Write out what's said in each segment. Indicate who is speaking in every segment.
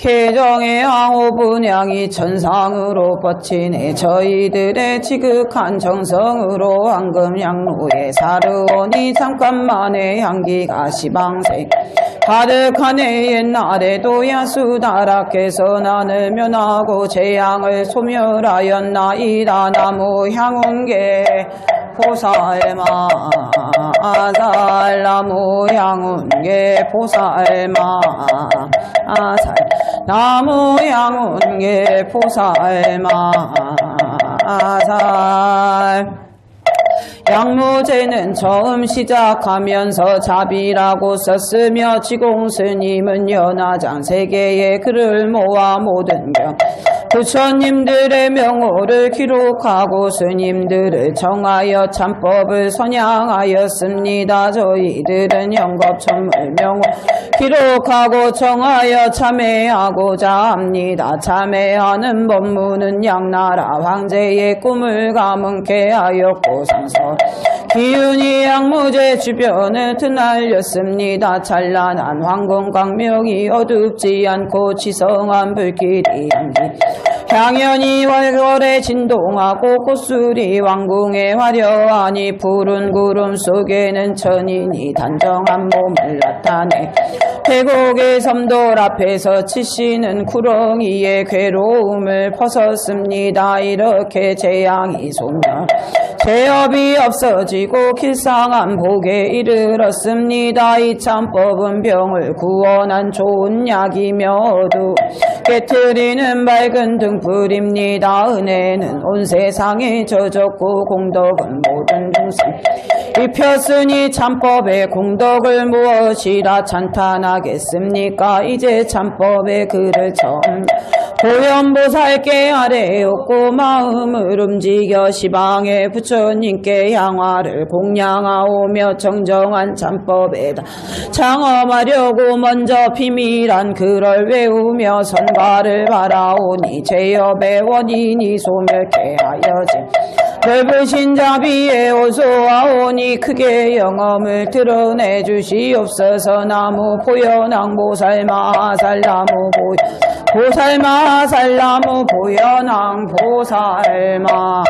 Speaker 1: 개정의 항호 분양이 천상으로 뻗치네. 저희들의 지극한 정성으로 황금 양로에 사르오니 잠깐만의 향기가 시방생. 가득하네. 옛날에도 야수다락해서 난을 면하고 재앙을 소멸하였나이다. 나무 향운계 보살마 아살. 나무 향운계 보살마 아살. 나무 향운계 보살마 아살. 양무제는 처음 시작하면서 자비라고 썼으며 지공스님은 연화장 세계의 글을 모아 모든 경 부처님들의 명호를 기록하고 스님들을 정하여 참법을 선양하였습니다. 저희들은 영겁천물 명호 기록하고 정하여 참회하고자 합니다. 참회하는 법문은 양나라 황제의 꿈을 가문케 하였고 상서 기운이 양무제 주변을 드날렸습니다. 찬란한 황금 광명이 어둡지 않고 지성한 불길이 향기 향연이 월월에 진동하고 꽃술이 왕궁에 화려하니 푸른 구름 속에는 천인이 단정한 몸을 나타내 계곡의 섬돌 앞에서 치시는 구렁이의 괴로움을 벗었습니다. 이렇게 재앙이 소멸 죄업이 없어지고 길상한 복에 이르렀습니다. 이 참법은 병을 구원한 좋은 약이며 어두 깨트리는 밝은 등불입니다. 은혜는 온 세상에 젖었고 공덕은 모든 중생 입혔으니 참법의 공덕을 무엇이라 찬탄하겠습니까? 이제 참법의 글을 처음 고연보살께 아뢰었고 마음을 움직여 시방의 부처님께 향화를 공양하오며 정정한 참법에다 창험하려고 먼저 비밀한 글을 외우며 선과를 바라오니 죄업의 원인이 소멸케 하여지 넓으신 자비에 어서와오니 크게 영험을 드러내 주시옵소서. 나무 보현왕 보살마 살나무 보살마 살나무 보현왕 보살마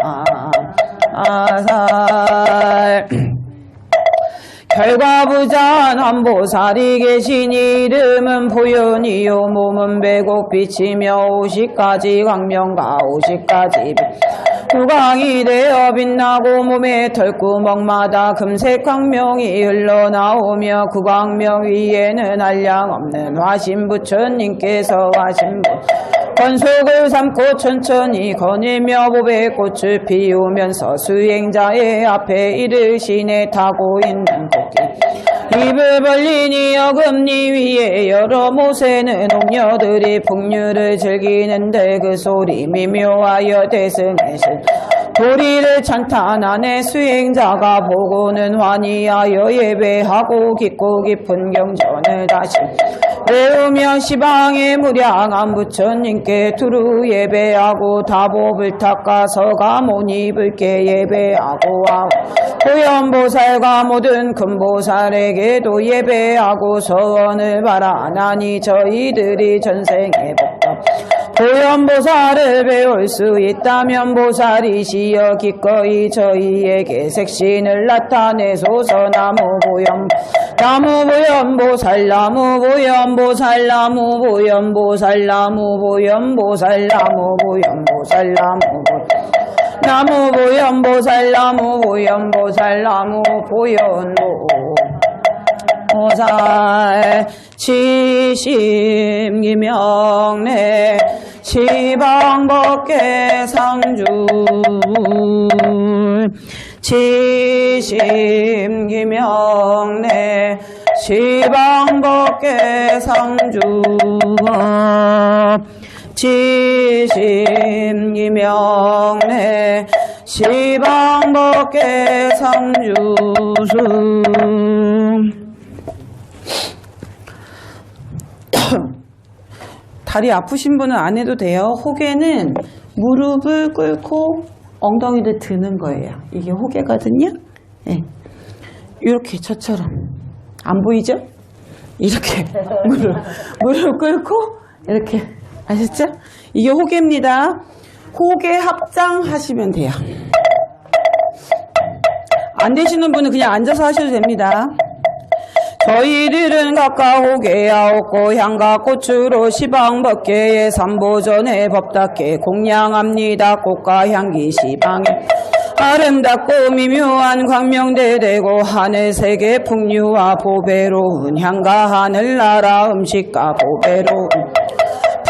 Speaker 1: 살. 결과부자한 한보살이 계시니 이름은 보현이요 몸은 백옥빛이며 50가지 광명과 50가지 후광이 되어 빛나고 몸의 털구멍마다 금색 광명이 흘러나오며 그 광명 위에는 한량없는 화신부처님께서 화신부 권속을 삼고 천천히 거닐며 보배 꽃을 피우면서 수행자의 앞에 이르시네. 타고 있는 토끼 입을 벌리니 어금니 위에 여러 모세는 옥녀들이 풍류를 즐기는데 그 소리 미묘하여 대승해신 도리를 찬탄하네. 수행자가 보고는 환희하여 예배하고 깊고 깊은 경전을 다시 외우며 시방의 무량한 부처님께 두루 예배하고 다복을 닦아서 가모니불께 예배하고 보현보살과 모든 큰보살에게도 예배하고 서원을 바라나니 저희들이 전생에 복덕 보현보살을 배울 수 있다면 보살이시여 기꺼이 저희에게 색신을 나타내소서. 나무 보현보살 나무 보현보살 나무 보현보살 나무 보현보살 나무 보현보살 나무 보현보살 나무 보현보살 나무 보현보살 치심기명래 시방법계 상주 치심기명래 시방법계 상주 치심기명래 시방법계 상주수. 다리 아프신 분은 안 해도 돼요. 호개는 무릎을 꿇고 엉덩이를 드는 거예요. 이게 호개거든요. 네. 이렇게 저처럼 안 보이죠? 이렇게 무릎 꿇고 이렇게 아셨죠? 이게 호계입니다. 호계 합장하시면 돼요. 안 되시는 분은 그냥 앉아서 하셔도 됩니다. 저희들은 각각 호계하옵고 향과 꽃으로 시방법계의 삼보전에 법답게 공양합니다. 꽃과 향기 시방에 아름답고 미묘한 광명대되고 하늘세계 풍류와 보배로운 향과 하늘나라 음식과 보배로운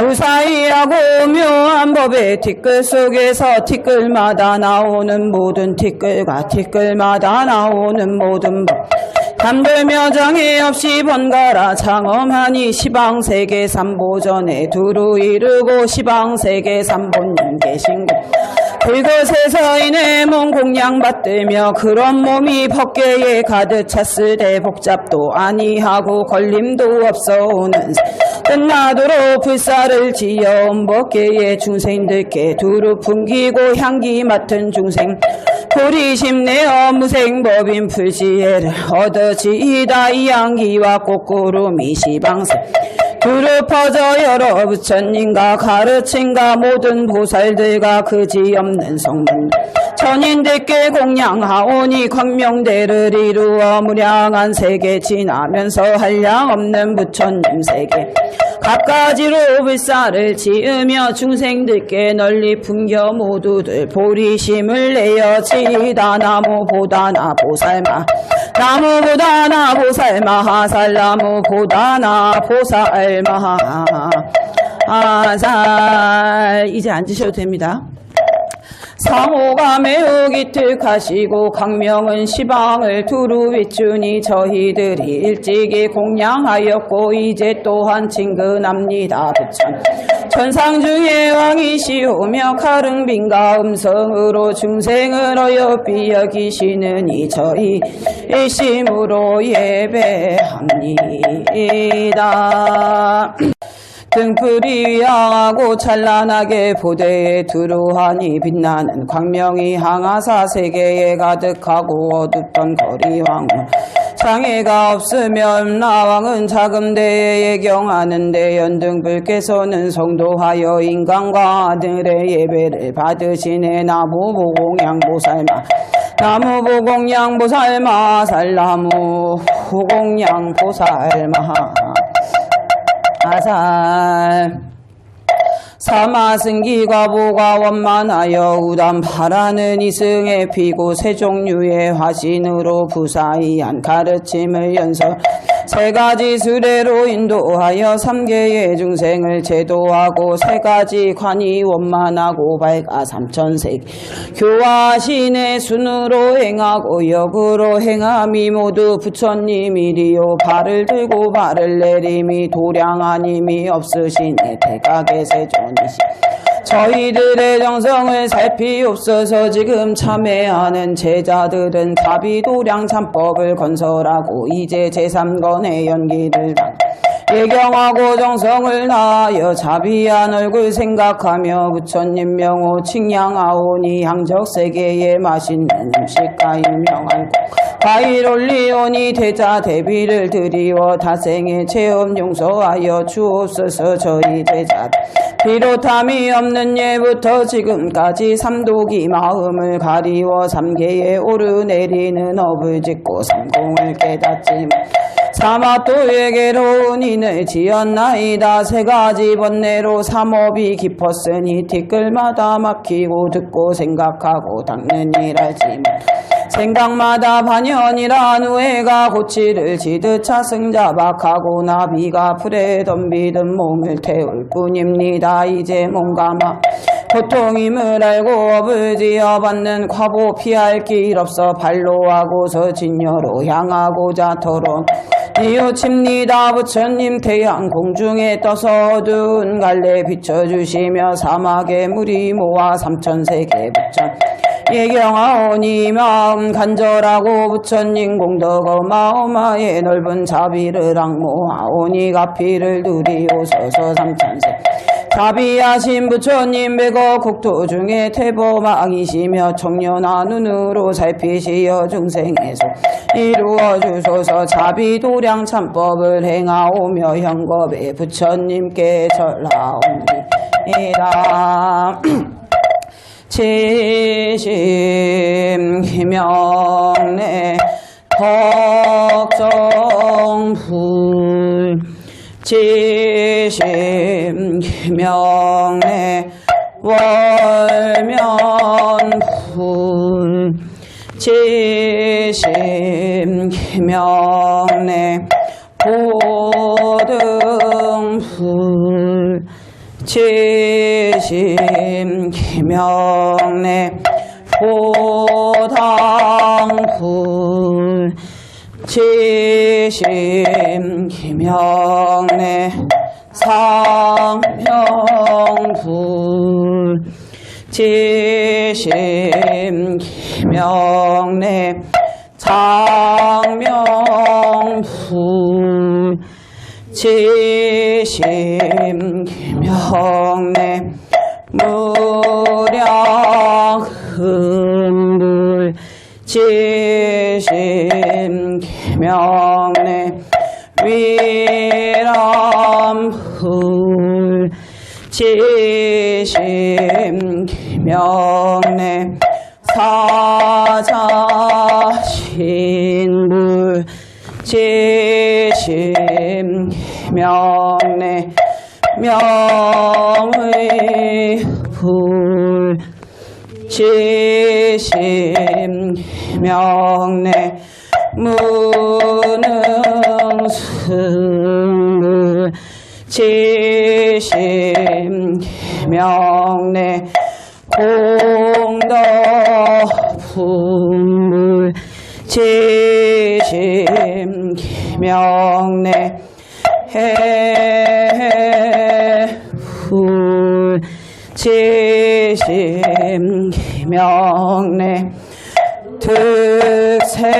Speaker 1: 부사이하고 묘한 법의 티끌 속에서 티끌마다 나오는 모든 티끌과 티끌마다 나오는 모든 법 담들며 장애 없이 번갈아 장엄하니 시방세계 삼보전에 두루 이르고 시방세계 삼본님 계신 곳 그곳에서 이내 몸 공양받들며 그런 몸이 법계에 가득 찼으되 복잡도 아니하고 걸림도 없어오는 끝나도록 불사를 지어온 법계의 중생들께 두루 풍기고 향기 맡은 중생 불이심내어 무생법인 불지혜를 얻어지이다 이 향기와 꽃구름이 시방세 두루 퍼져 여러 부처님과 가르침과 모든 보살들과 그지없는 성문 천인들께 공양하오니 광명대를 이루어 무량한 세계 지나면서 한량없는 부처님 세계 갖가지로 불사를 지으며 중생들께 널리 풍겨 모두들 보리심을 내어 지이다 나무보다나 보살마 나무보다나 보살마 살나무보다나 보살마 아살 이제 앉으셔도 됩니다. 상호가 매우 기특하시고 강명은 시방을 두루 비추니 저희들이 일찍이 공양하였고 이제 또한 친근합니다. 부천 천상중의 왕이시오며 가릉빈가 음성으로 중생을 어여삐 여기시느니 저희 일심으로 예배합니다. 등불이 향하고 찬란하게 보대에 두루하니 빛나는 광명이 항하사 세계에 가득하고 어둡던 거리왕 장애가 없으면 나왕은 자금대에 예경하는데 연등불께서는 성도하여 인간과 아들의 예배를 받으시네. 나무보공양보살마 나무보공양보살마 살나무 보공양보살마 아살 사마승기가 보가 원만하여 우단 바라는 이승에 피고 세 종류의 화신으로 부사이한 가르침을 연설 세 가지 수레로 인도하여 3개의 중생을 제도하고 세 가지 관이 원만하고 밝아 삼천색 교화신의 순으로 행하고 역으로 행함이 모두 부처님이리요. 발을 들고 발을 내림이 도량하님이 없으시네. 대각의 세존이시 저희들의 정성을 살피옵소서. 지금 참회하는 제자들은 자비도량 참법을 건설하고 이제 제3권의 연기를 예경하고 정성을 다하여 자비한 얼굴 생각하며 부처님 명호 칭양하오니 향적세계에 맛있는 음식과 유명한 과일 올리오니 대자 대비를 드리워 다생의 체험 용서하여 주옵소서. 저희 제자 비롯함이 없는 예부터 지금까지 삼독이 마음을 가리워 삼계에 오르내리는 업을 짓고 삼공을 깨닫지 사마토에게로 은인을 지었나이다. 세 가지 번뇌로 삼업이 깊었으니 티끌마다 막히고 듣고 생각하고 닦는 일할지 생각마다 반연이란 우애가 고치를 지듯 차승자박하고 나비가 풀에 덤비듯 몸을 태울 뿐입니다. 이제 몸감아 고통임을 알고 업을 지어받는 과보 피할 길 없어 발로 하고서 진여로 향하고자 토론 이웃입니다. 부처님 태양 공중에 떠서 어두운 갈래 비춰주시며 사막에 물이 모아 삼천세계 부천 예경하오니 마음 간절하고 부처님 공덕 어마어마의 넓은 자비를 악모하오니 가피를 누리오소서. 삼천세 자비하신 부처님 백어 국토 중에 태보망이시며 청년한 눈으로 살피시어 중생의 속 이루어 주소서. 자비도량 참법을 행하오며 현겁에 부처님께 절라옵니다. 지심 희명내 덕정불 지심 희명내 월면불 지심 희명내 보등불 지심 희명내 보당불 지심 희명내 상명불 지심 희명내 장명불 지심 희명내 무량흠불 지심 희명내 위람불 지심 희명내 사자신불 지심 희명내 명의불 지심 희명내 무능승불 지심 희명내 공덕불 지심 희명내 해불 지심 희명내 득세불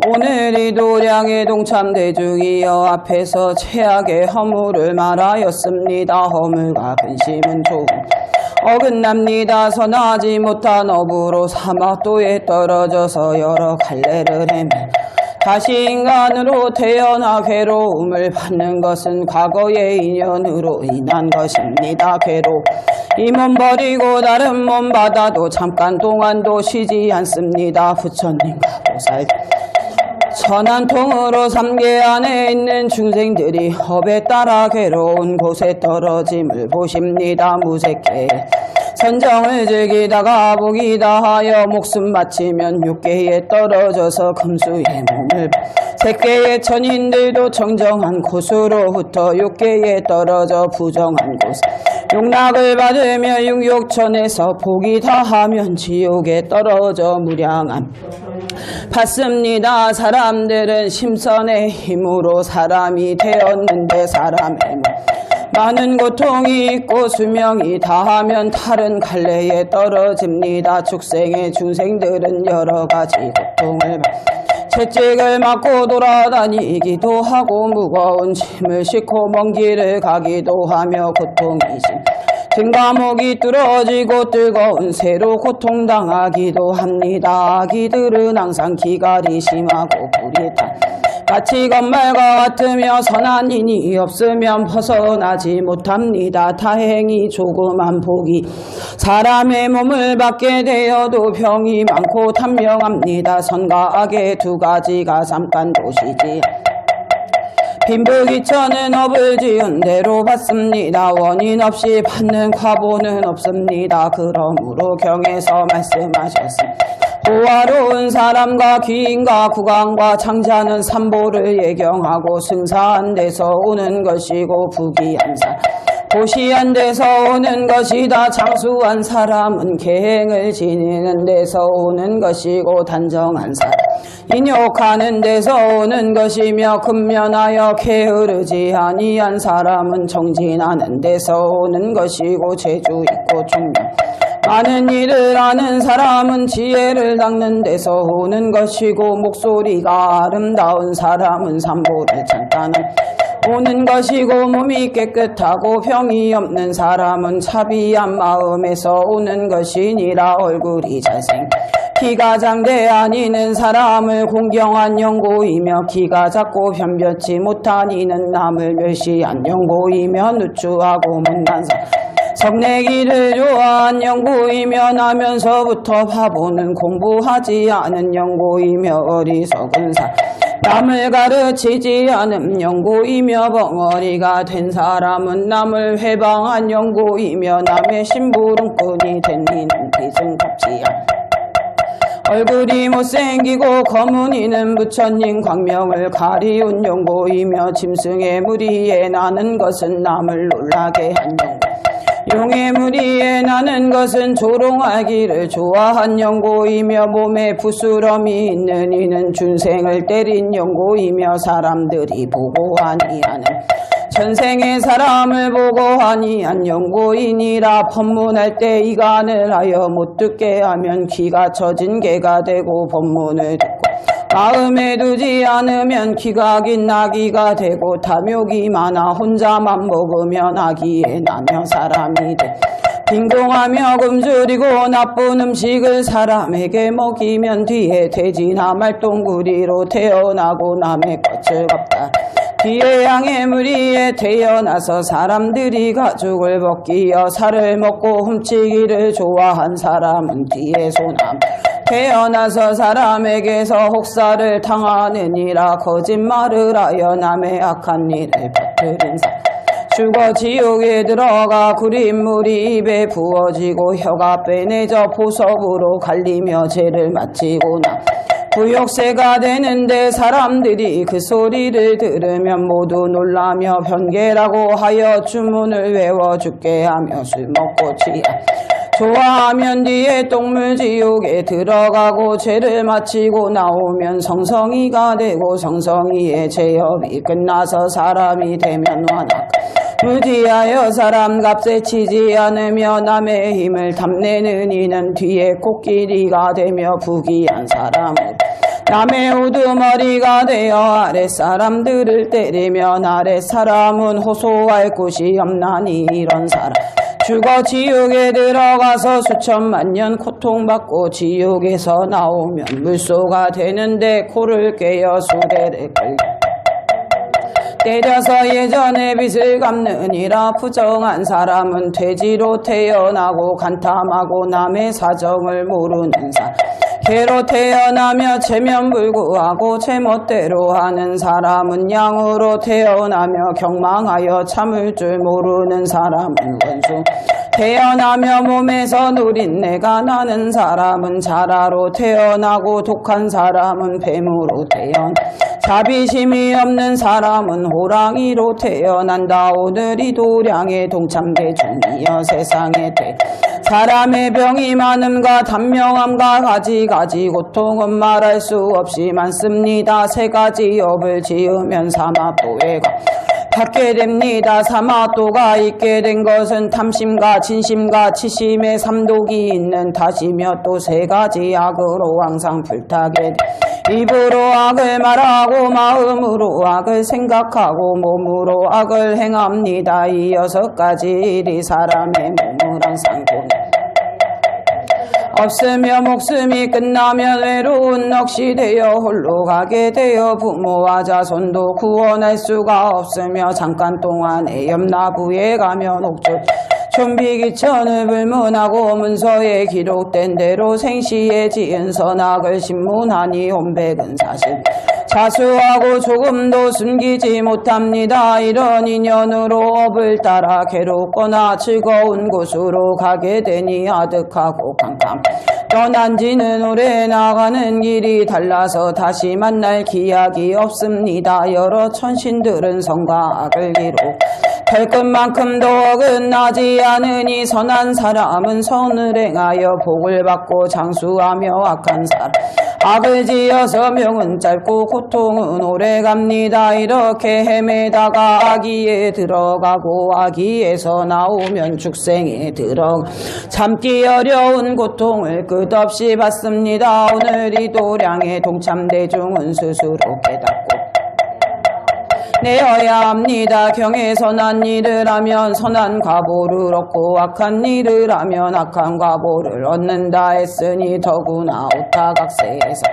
Speaker 1: 오늘이 도량의 동참대중이여 앞에서 최악의 허물을 말하였습니다. 허물과 근심은 조금 어긋납니다. 선하지 못한 업으로 사막도에 떨어져서 여러 갈래를 헤매 다시 인간으로 태어나 괴로움을 받는 것은 과거의 인연으로 인한 것입니다. 괴로움 이 몸 버리고 다른 몸 받아도 잠깐 동안도 쉬지 않습니다. 부처님과 보살 천한통으로 삼계 안에 있는 중생들이 업에 따라 괴로운 곳에 떨어짐을 보십니다. 무색해 선정을 즐기다가 복이 다하여 목숨 바치면 육계에 떨어져서 금수의 몸을 색계의 천인들도 정정한 곳으로부터 육계에 떨어져 부정한 곳 욕락을 받으며 육욕천에서 복이 다하면 지옥에 떨어져 무량함 받습니다. 사람들은 심선의 힘으로 사람이 되었는데 사람의 많은 고통이 있고 수명이 다하면 다른 갈래에 떨어집니다. 축생의 중생들은 여러 가지 고통을 채찍을 맞고 돌아다니기도 하고 무거운 짐을 싣고 먼 길을 가기도 하며 고통이심 등과목이 뚫어지고 뜨거운 새로 고통당하기도 합니다. 아기들은 항상 기갈이 심하고 불이 타 마치 건말과 같으며 선한 인이 없으면 벗어나지 못합니다. 다행히 조그만 복이 사람의 몸을 받게 되어도 병이 많고 단명합니다. 선과 악의 두 가지가 잠깐 도시지 빈부귀천은 업을 지은 대로 받습니다. 원인 없이 받는 과보는 없습니다. 그러므로 경에서 말씀하셨습니다. 호화로운 사람과 귀인과 구강과 창자는 삼보를 예경하고 승사한 데서 오는 것이고 부귀한 사 고시한 데서 오는 것이다. 장수한 사람은 계행을 지니는 데서 오는 것이고 단정한 사람 인욕하는 데서 오는 것이며 근면하여 게으르지 아니한 사람은 정진하는 데서 오는 것이고 재주 있고 총명 많은 일을 아는 사람은 지혜를 닦는 데서 오는 것이고 목소리가 아름다운 사람은 산보를 찬다는 오는 것이고 몸이 깨끗하고 병이 없는 사람은 차비한 마음에서 오는 것이니라. 얼굴이 잘생 키가 장대 아니는 사람을 공경한 영고이며 키가 작고 변변치 못한 이는 남을 멸시한 영고이며 누추하고 못난 사람 성내기를 좋아한 영고이며 나면서부터 바보는 공부하지 않은 영고이며 어리석은 사람 남을 가르치지 않은 영고이며 벙어리가 된 사람은 남을 회방한 영고이며 남의 심부름꾼이 된 이는 비승갑지야. 얼굴이 못생기고 검은 이는 부처님 광명을 가리운 영고이며 짐승의 무리에 나는 것은 남을 놀라게 한 영고 용의 무리에 나는 것은 조롱하기를 좋아한 영고이며 몸에 부스럼이 있는 이는 준생을 때린 영고이며 사람들이 보고 아니하는 전생의 사람을 보고 아니한 영고이니라. 법문할 때 이간을 하여 못 듣게 하면 귀가 처진 개가 되고 법문을 듣고 마음에 두지 않으면 귀가 긴 나귀가 되고 탐욕이 많아 혼자만 먹으면 아기에 나며 사람이 돼 빈공하며 굶주리고 나쁜 음식을 사람에게 먹이면 뒤에 돼지나 말똥구리로 태어나고 남의 것을 갚다. 뒤에 양의 무리에 태어나서 사람들이 가죽을 벗기어 살을 먹고 훔치기를 좋아한 사람은 뒤에 소남 태어나서 사람에게서 혹사를 당하느니라. 거짓말을 하여 남의 악한 일을 퍼뜨린 사람 죽어 지옥에 들어가 구린물이 입에 부어지고 혀가 빼내져 보석으로 갈리며 죄를 마치고 나 구욕새가 되는데 사람들이 그 소리를 들으면 모두 놀라며 변개라고 하여 주문을 외워 죽게 하며 술 먹고 취하 좋아하면 뒤에 똥물지옥에 들어가고 죄를 마치고 나오면 성성이가 되고 성성이의 죄업이 끝나서 사람이 되면 완악 무지하여 사람 값에 치지 않으며 남의 힘을 탐내는 이는 뒤에 코끼리가 되며 부귀한 사람은 남의 우두머리가 되어 아랫사람들을 때리면 아랫사람은 호소할 곳이 없나니 이런 사람 죽어 지옥에 들어가서 수천만 년 고통받고 지옥에서 나오면 물소가 되는데 코를 깨어 수레를 걸려 때려서 예전의 빚을 갚느니라. 부정한 사람은 돼지로 태어나고 간탐하고 남의 사정을 모르는 사람 개로 태어나며 체면불구하고 제멋대로 하는 사람은 양으로 태어나며 경망하여 참을 줄 모르는 사람은 원수 태어나며 몸에서 누린내가 나는 사람은 자라로 태어나고 독한 사람은 뱀으로 태어나 자비심이 없는 사람은 호랑이로 태어난다. 오늘이 도량의 동참계 중이여 세상에 돼 사람의 병이 많음과 단명함과 가지가지 고통은 말할 수 없이 많습니다. 세 가지 업을 지으면 사마도에 갖게 됩니다. 사마도가 있게 된 것은 탐심과 진심과 치심의 삼독이 있는 탓이며 또 세 가지 악으로 항상 불타게 돼 입으로 악을 말하고 마음으로 악을 생각하고 몸으로 악을 행합니다. 이 6가지 일이 사람의 몸을 항상 보내 없으며 목숨이 끝나면 외로운 넋이 되어 홀로 가게 되어 부모와 자손도 구원할 수가 없으며 잠깐 동안에 염라부에 가면 옥졸 좀비기천을 불문하고 문서에 기록된 대로 생시에 지은 선악을 신문하니 온백은 사실 자수하고 조금도 숨기지 못합니다. 이런 인연으로 업을 따라 괴롭거나 즐거운 곳으로 가게 되니 아득하고 캄캄 떠난 지는 오래 나가는 길이 달라서 다시 만날 기약이 없습니다. 여러 천신들은 선과 악을 기록 털끝만큼도 어긋나지 않으니 선한 사람은 선을 행하여 복을 받고 장수하며 악한 사람 악을 지어서 명은 짧고 고통은 오래갑니다. 이렇게 헤매다가 악의에 들어가고 악의에서 나오면 축생에 들어가 참기 어려운 고통을 끝없이 받습니다. 오늘 이 도량에 동참대중은 스스로 깨닫고 내어야 합니다. 경에 선한 일을 하면 선한 과보를 얻고 악한 일을 하면 악한 과보를 얻는다 했으니 더구나 오타각세에서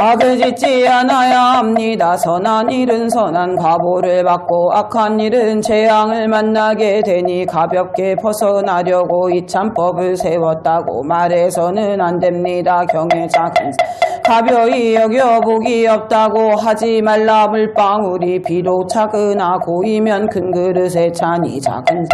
Speaker 1: 악을 짓지 않아야 합니다. 선한 일은 선한 과보를 받고 악한 일은 재앙을 만나게 되니 가볍게 벗어나려고 이 참법을 세웠다고 말해서는 안 됩니다. 경에 작은 가벼이 여겨 복이 없다고 하지 말라. 물방울이 비록 작으나 고이면 큰 그릇에 차니 작은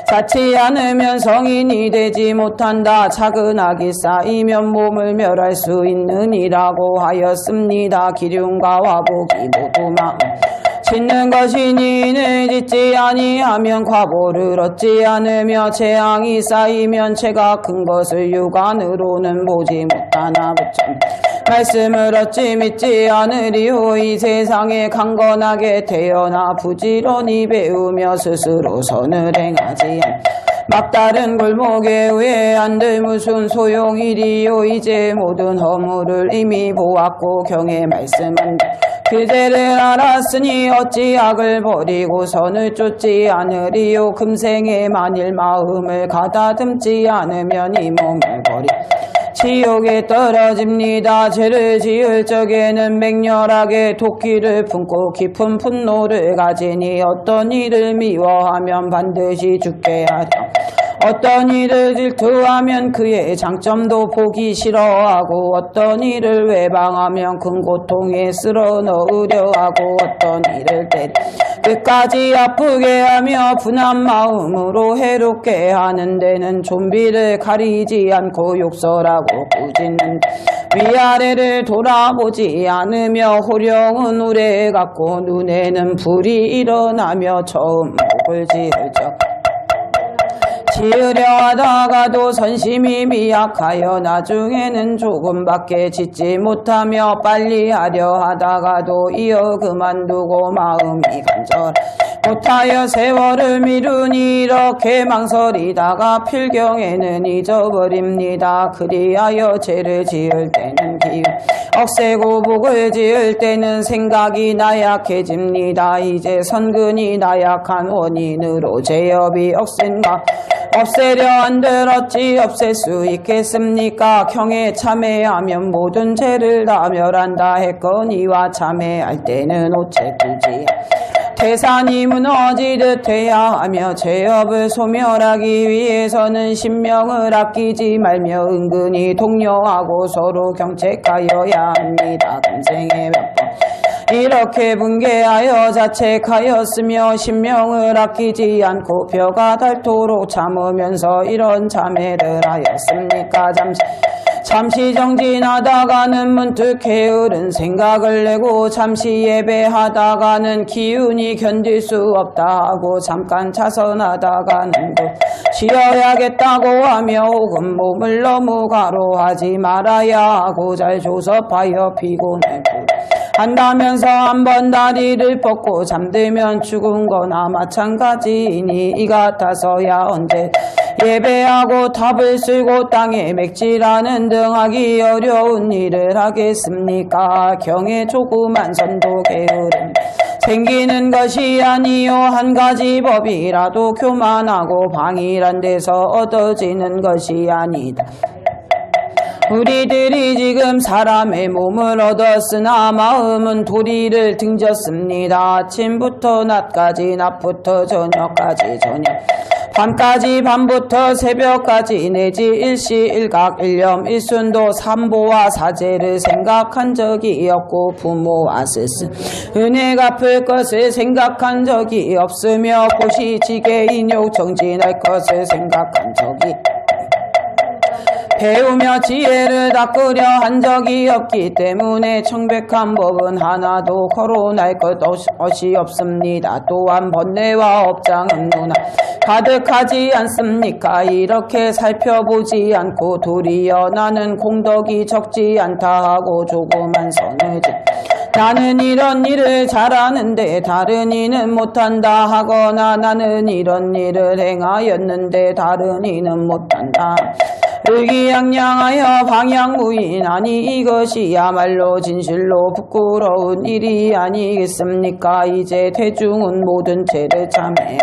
Speaker 1: 쌓지 않으면 성인이 되지 못한다. 작은 악이 쌓이면 몸을 멸할 수 있느니라고 하였습니다. 기륭과 화복이 모두 마음 짓는 것이니 이를 짓지 아니하면 과보를 얻지 않으며 재앙이 쌓이면 죄가 큰 것을 육안으로는 보지 못하나 부처님 말씀을 얻지 믿지 않으리오. 이 세상에 강건하게 태어나 부지런히 배우며 스스로 선을 행하지 막다른 골목에 왜 안들 무슨 소용이리요. 이제 모든 허물을 이미 보았고 경에 말씀한다. 그대를 알았으니 어찌 악을 버리고 선을 쫓지 않으리요. 금생에 만일 마음을 가다듬지 않으면 이 몸을 버리 지옥에 떨어집니다. 죄를 지을 적에는 맹렬하게 도끼를 품고 깊은 분노를 가지니 어떤 일을 미워하면 반드시 죽게 하려 어떤 일을 질투하면 그의 장점도 보기 싫어하고 어떤 일을 외방하면 큰 고통에 쓸어 넣으려 하고 어떤 일을 끝까지 아프게 하며 분한 마음으로 해롭게 하는 데는 좀비를 가리지 않고 욕설하고 꾸짖는 위아래를 돌아보지 않으며 호령은 우레 같고 눈에는 불이 일어나며 처음 목을 지을 적 지으려 하다가도 선심이 미약하여 나중에는 조금밖에 짓지 못하며 빨리 하려 하다가도 이어 그만두고 마음이 간절 못하여 세월을 미루니 이렇게 망설이다가 필경에는 잊어버립니다. 그리하여 죄를 지을 때는 기운 억세고 복을 지을 때는 생각이 나약해집니다. 이제 선근이 나약한 원인으로 죄업이 억센가 없애려 한들 어찌 없앨 수 있겠습니까? 경에 참회하면 모든 죄를 다 멸한다 했거니와 참회할 때는 오체꾸지 태산이 무너지듯 해야 하며 죄업을 소멸하기 위해서는 신명을 아끼지 말며 은근히 독려하고 서로 경책하여야 합니다. 금생에 몇 번 이렇게 분개하여 자책하였으며 신명을 아끼지 않고 벼가 닳도록 참으면서 이런 참회를 하였습니까? 잠시 정진하다가는 문득 게으른 생각을 내고 잠시 예배하다가는 기운이 견딜 수 없다 하고 잠깐 차선하다가는 또 쉬어야겠다고 하며 혹은 몸을 너무 과로하지 말아야 하고 잘 조섭하여 피곤해 한다면서 한번 다리를 뻗고 잠들면 죽은 거나 마찬가지이니 이 같아서야 언제 예배하고 탑을 쓸고 땅에 맥질하는 등 하기 어려운 일을 하겠습니까? 경에 조그만 선도 게으름 생기는 것이 아니요 한 가지 법이라도 교만하고 방일한 데서 얻어지는 것이 아니다. 우리들이 지금 사람의 몸을 얻었으나 마음은 도리를 등졌습니다. 아침부터 낮까지 낮부터 저녁까지 저녁 밤까지 밤부터 새벽까지 내지 일시일각 일념 일순도 삼보와 사제를 생각한 적이 없고 부모와 스승 은혜 갚을 것을 생각한 적이 없으며 고시지게 인욕 정진할 것을 생각한 적이 배우며 지혜를 닦으려 한 적이 없기 때문에 청백한 법은 하나도 거론할 것이 없습니다. 또한 번뇌와 업장은 누나 가득하지 않습니까? 이렇게 살펴보지 않고 도리어 나는 공덕이 적지 않다 하고 조그만 선을 짓 나는 이런 일을 잘하는데 다른 이는 못한다 하거나 나는 이런 일을 행하였는데 다른 이는 못한다. 의기양양하여 방향무인하니 이것이야말로 진실로 부끄러운 일이 아니겠습니까? 이제 대중은 모든 죄를 참해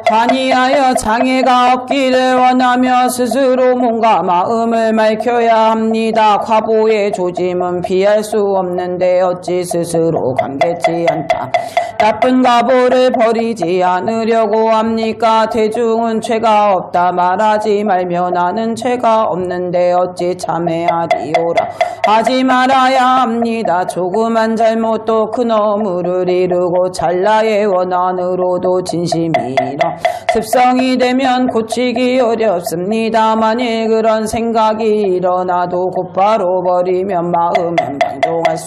Speaker 1: 환희하여 장애가 없기를 원하며 스스로 몸과 마음을 밝혀야 합니다. 과보의 조짐은 피할 수 없는데 어찌 스스로 감겠지 않다. 나쁜 과보를 버리지 않으려고 합니까? 대중은 죄가 없다 말하지 말며 나는 죄가 없는데 어찌 참회하리오라 하지 말아야 합니다. 조그만 잘못도 큰 허물을 이루고 찰나의 원한으로도 진심이라 습성이 되면 고치기 어렵습니다. 만일 그런 생각이 일어나도 곧바로 버리면 마음은 방종할 수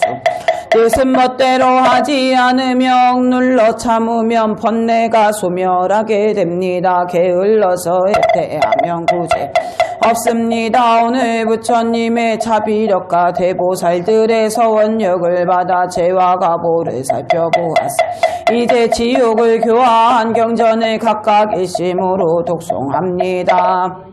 Speaker 1: 뜻은 멋대로 하지 않으며 억눌러 참으면 번뇌가 소멸하게 됩니다. 게을러서 해태하면 구제 없습니다. 오늘 부처님의 자비력과 대보살들의 서원력을 받아 죄와 과보를 살펴보았습니다. 이제 지옥을 교화한 경전을 각각 일심으로 독송합니다.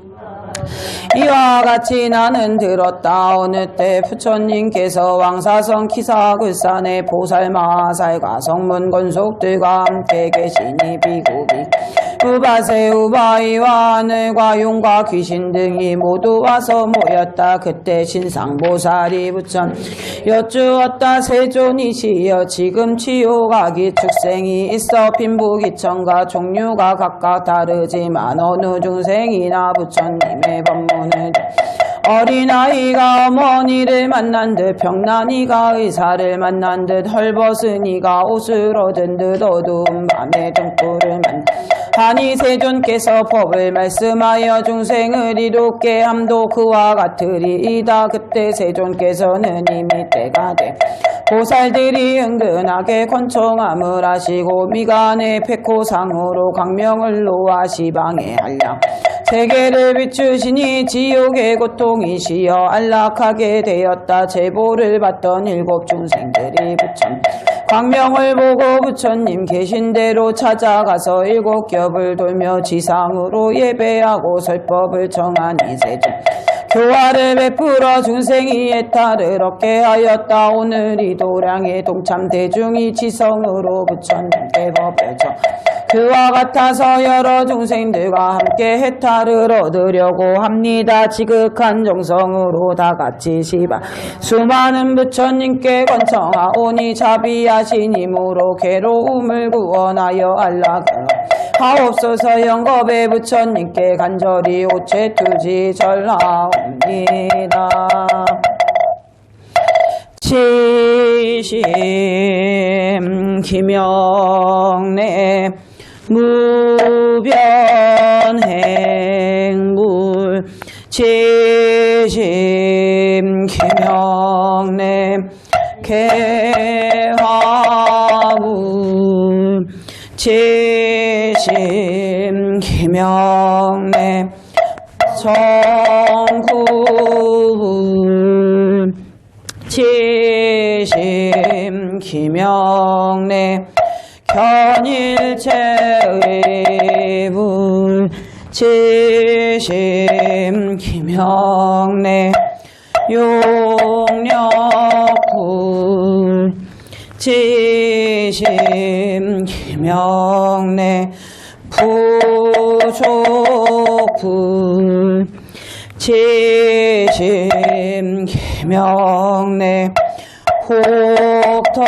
Speaker 1: 이와 같이 나는 들었다. 어느 때 부처님께서 왕사성 기사굴산의 보살마살과 성문 권속들과 함께 계시니 비구비 우바세 우바이와 하늘과 용과 귀신 등이 모두 와서 모였다. 그때 신상보살이 부천 여쭈었다. 세존이시여 지금 치욕하기 축생이 있어 빈부기천과 종류가 각각 다르지만 어느 중생이나 부처님의 법문을 어린아이가 어머니를 만난 듯 병난이가 의사를 만난 듯 헐벗은 이가 옷을 얻은 듯 어두운 밤에 등불을 하니 세존께서 법을 말씀하여 중생을 이롭게 함도 그와 같으리이다. 그때 세존께서는 이미 때가 돼 보살들이 은근하게 권총함을 하시고 미간에 백호상으로 광명을 놓아 시방에 한량 세계를 비추시니 지옥의 고통이시여 안락하게 되었다. 제보를 받던 일곱 중생들이 부처님 광명을 보고 부처님 계신 대로 찾아가서 일곱 겹을 돌며 지상으로 예배하고 설법을 정하니 세존 교화를 베풀어 중생이 해탈을 얻게 하였다. 오늘 이 도량의 동참 대중이 지성으로 부처님께 법을 정 그와 같아서 여러 중생들과 함께 해탈을 얻으려고 합니다. 지극한 정성으로 다 같이 시바 수많은 부처님께 권청하오니 자비하신 힘으로 괴로움을 구원하여 안락을 하옵소서. 영겁의 부처님께 간절히 오체투지 절하옵니다. 치심 기명래 무변행물 치심 기명래 개화물 치심 기명래 정구불 치심 기명래 견일체의 불 치심 기명래 용력불 치심 기명래 부족불 치심 기명래 혹덕불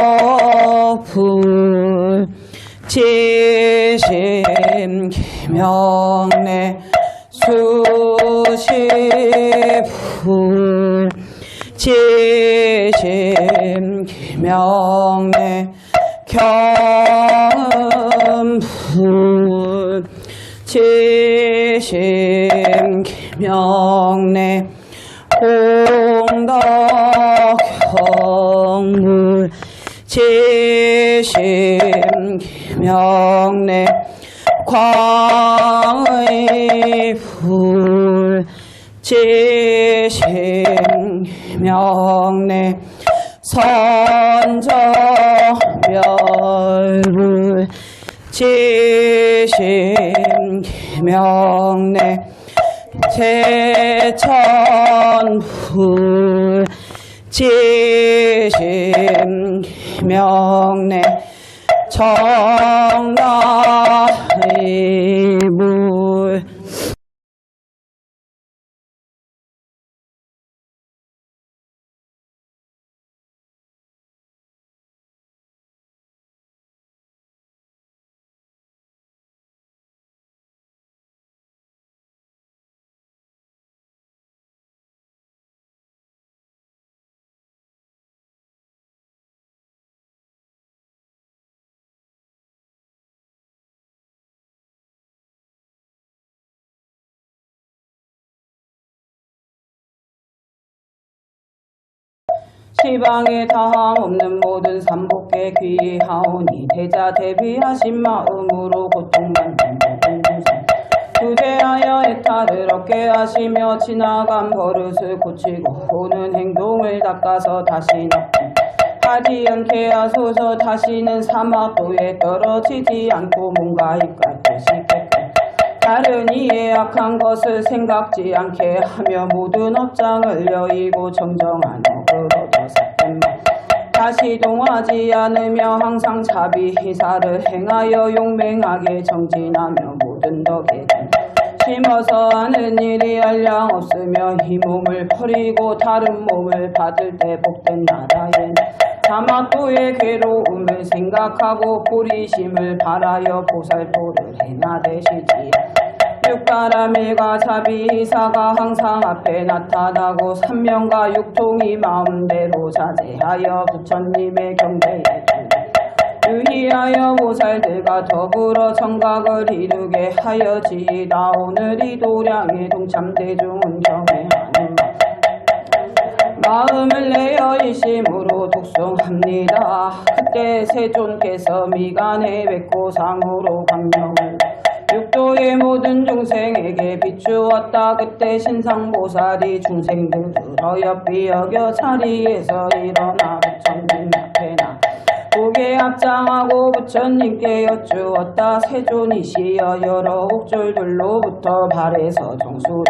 Speaker 1: 치심 기명래 수시불 치심 기명래 경음불 치심 명래 공덕형물 지심 명래 광의 불 지심 명래 선저멸불 지심 명래 제천불 지심 명래 정나리불 시방에 다항 없는 모든 삼복에 귀하오니 대자 대비하신 마음으로 고통받는 모든 중생 구제하여 애타를 얻게 하시며 지나간 버릇을 고치고 오는 행동을 닦아서 다시 하지 않게 하소서. 다시는 사막도에 떨어지지 않고 뭔가 이깔 것이 다른 이의 악한 것을 생각지 않게 하며 모든 업장을 여의고 정정한 업으로도 살땐 다시 동하지 않으며 항상 자비희사를 행하여 용맹하게 정진하며 모든 덕에 심어서 하는 일이 한량 없으며 이 몸을 버리고 다른 몸을 받을 때 복된 나라에 사막도의 괴로움을 생각하고 보리심을 바라여 보살도를 행하되시지. 육바라밀과 자비사가 항상 앞에 나타나고 삼명과 육통이 마음대로 자제하여 부처님의 경배에 유의하여 보살들과 더불어 정각을 이루게 하여지이다. 오늘이 도량의 동참대중은 경외하는 마음을 내어 일심으로 독송합니다. 그때 세존께서 미간에 백고상으로 광명을 육도의 모든 중생에게 비추었다. 그때 신상보살이 중생들을 어여삐 여겨 자리에서 일어나 부처님 앞에 나 고개 합장하고 부처님께 여쭈었다. 세존이시여 여러 옥졸들로부터 발에서 정수리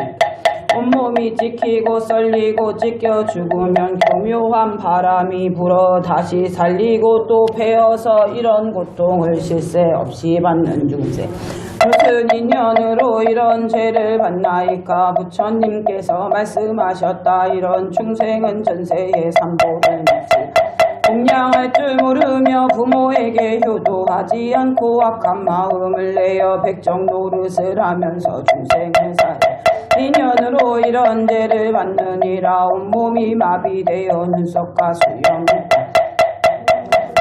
Speaker 1: 온몸이 찍히고 썰리고 찢겨 죽으면 교묘한 바람이 불어 다시 살리고 또 베어서 이런 고통을 쉴새 없이 받는 중생 무슨 인연으로 이런 죄를 받나이까. 부처님께서 말씀하셨다. 이런 중생은 전세의 삼보를 맺지 공양할 줄 모르며 부모에게 효도하지 않고 악한 마음을 내어 백정 노릇을 하면서 중생을 살아 인연으로 이런 죄를 받느니라. 온몸이 마비되어 눈썹과 수염이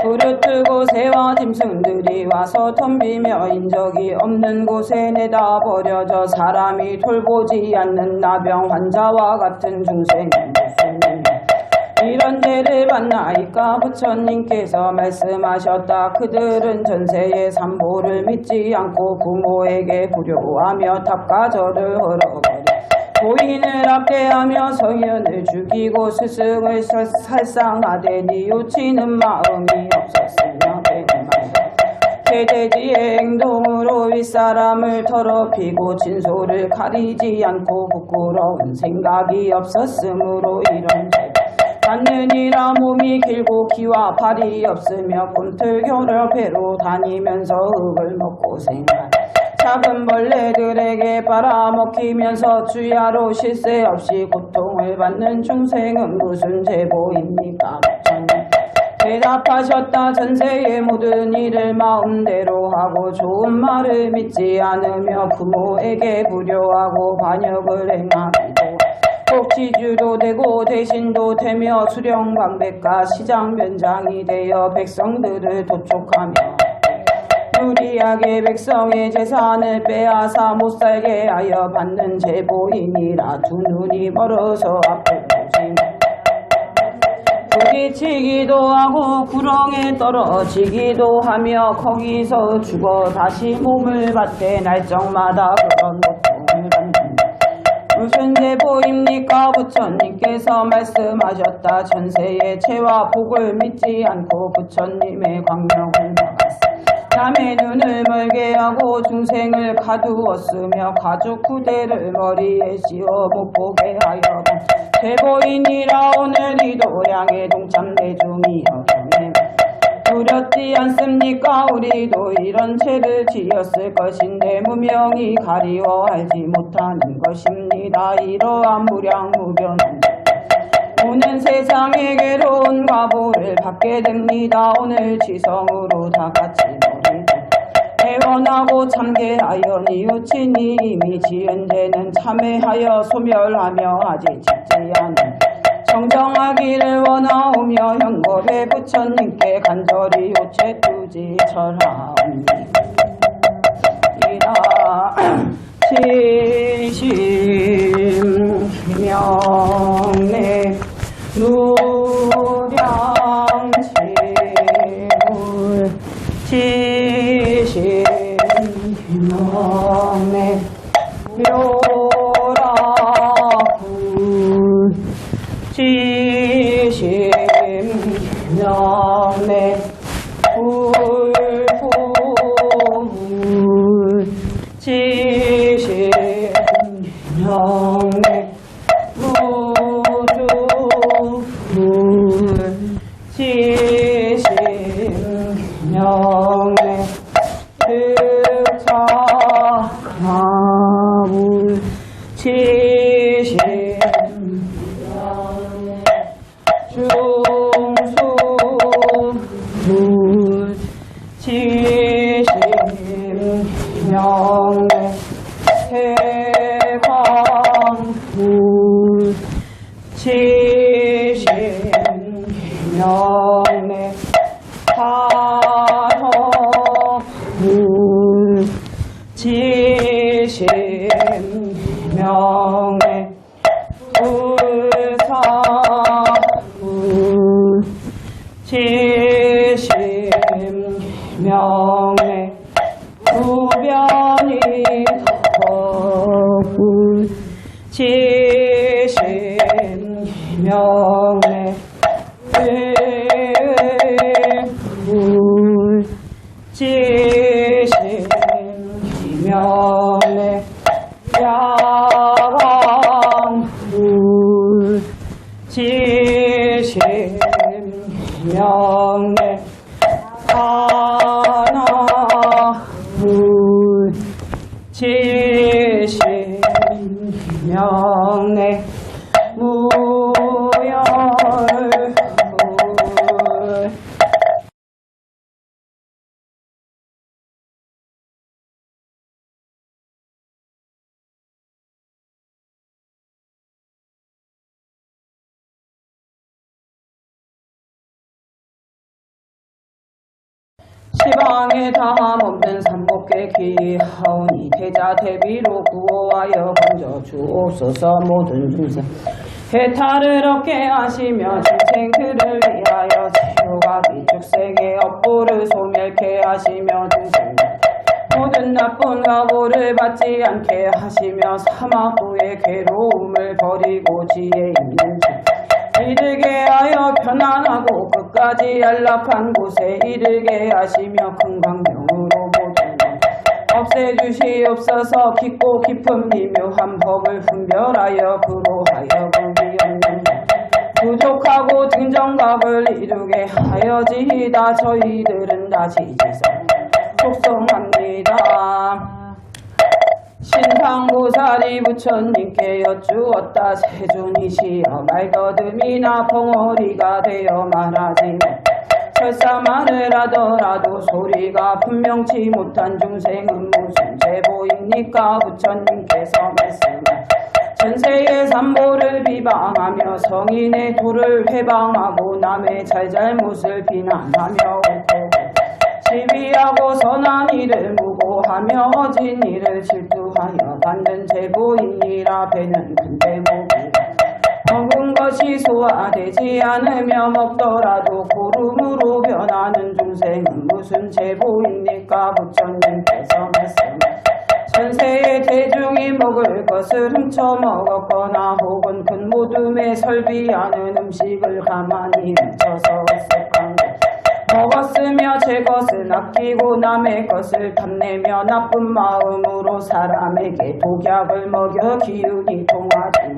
Speaker 1: 불을 뜨고 새와 짐승들이 와서 덤비며 인적이 없는 곳에 내다 버려져 사람이 돌보지 않는 나병 환자와 같은 중생은 무슨 이런 죄를 받나이까. 부처님께서 말씀하셨다. 그들은 전세의 삼보를 믿지 않고 부모에게 불효하며 탑가절을 헐어버려 고인을 압대하며 성현을 죽이고 스승을 살상하되 뉘우치는 마음이 없었으며 개돼지의 행동으로 윗사람을 더럽히고 진솔을 가리지 않고 부끄러운 생각이 없었으므로 이런 죄 받느니라. 몸이 길고 귀와 발이 없으며 곤틀겨울 배로 다니면서 흙을 먹고 생활 작은 벌레들에게 빨아먹히면서 주야로 쉴새 없이 고통을 받는 중생은 무슨 제보입니까. 대답하셨다. 전세의 모든 일을 마음대로 하고 좋은 말을 믿지 않으며 부모에게 불효하고 반역을 행하고 복지주도 되고 대신도 되며 수령방백과 시장변장이 되어 백성들을 도촉하며 유리하게 백성의 재산을 빼앗아 못살게 하여 받는 제보이니라. 두 눈이 멀어서 앞을 보지 부딪히기도 하고 구렁에 떨어지기도 하며 거기서 죽어 다시 몸을 받되 날정마다 그런 고통을 받는다. 무슨 제보입니까? 부처님께서 말씀하셨다. 전세의 채와 복을 믿지 않고 부처님의 광명을 막았어. 남의 눈을 멀게 하고 중생을 가두었으며 가족 후대를 머리에 씌워 못 보게 하여 제보이니라. 오늘이도 양의 동참대 중이여 경에 두렵지 않습니까? 우리도 이런 죄를 지었을 것인데 무명이 가리워 알지 못하는 것입니다. 이러한 무량무변은 오는 세상에 괴로운 과보를 받게 됩니다. 오늘 지성으로 다같이 머리를 애원하고 참게하여 뉘우치니 이미 지은 죄는 참회하여 소멸하며 아직 짓지 않은 정정하기를 원하오며 현겁에 부처님께 간절히 호체투지 절하옵니다. 지심명내 누량지불 지심명내 묘라불 지심명내 불불 지심명내 무주불 지심명내 득차불 지심명내 중수불 지심명내 해광불 지심명내 파허불 지심명내 불사불 지심명내 우변이더불 지심명내 불 지심명내 야왕불 지심명내 하나불 지심명내 무열불 시방에 다함 없는 삼복계 기하오니 대자 대비로 구호하여 건져 주옵소서. 모든 중생 해탈을 얻게 하시며 중생들을 위하여 지옥과 비축세계 업보를 소멸케 하시며 중생 모든 나쁜 과보를 받지 않게 하시며 사막 후의 괴로움을 버리고 지혜 있는 자 이르게 하여 편안하고 끝까지 안락한 곳에 이르게 하시며 큰 광명으로 보존 없애주시옵소서. 깊고 깊은 미묘한 법을 분별하여 그로하여 불비없는 부족하고 등정각을 이루게 하여지이다. 저희들은 다시 지성 속성합니다. 신상보살이 부처님께 여쭈었다. 세존이시여 말더듬이나 벙어리가 되어 말하지 설사 말을 하더라도 소리가 분명치 못한 중생은 무슨 제보입니까? 부처님께서 말씀하 전세의 삼보를 비방하며 성인의 도를 회방하고 남의 잘잘못을 비난하며 옳고 시비하고 선한 일을 무고하며 어진 일을 질투하여 받는 제보이니라. 배는 근데 목이 먹은 것이 소화되지 않으며 먹더라도 고름으로 변하는 중생은 무슨 제보입니까? 부처님께서 말씀. 전세의 대중이 먹을 것을 훔쳐 먹었거나 혹은 큰 모둠에 설비하는 음식을 가만히 훔쳐서 습한 것 먹었으며 제 것을 아끼고 남의 것을 탐내며 나쁜 마음으로 사람에게 독약을 먹여 기운이 통하지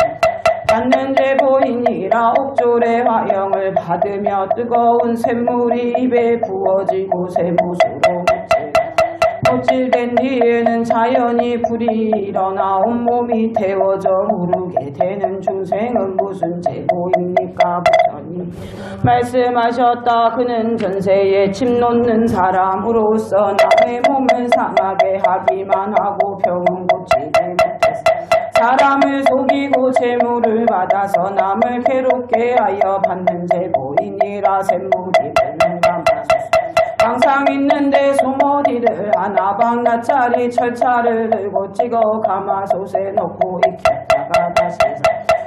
Speaker 1: 받는 제보이니라. 옥졸의 화형을 받으며 뜨거운 샘물이 입에 부어지고 쇠못으로 못질된 뒤에는 자연히 불이 일어나 온몸이 태워져 무르게 되는 중생은 무슨 제보입니까? 부처님 말씀하셨다. 그는 전세에 침 놓는 사람으로서 남의 몸을 상하게 하기만 하고 병은 고치지 못했어. 사람을 속이고 재물을 받아서 남을 괴롭게 하여 받는 제보이니라. 샘물이 되는 가마솥 항상 있는데 소머리를 하나 방나짜리 철차를 들고 찍어 가마솥에 넣고 익혔다가 다시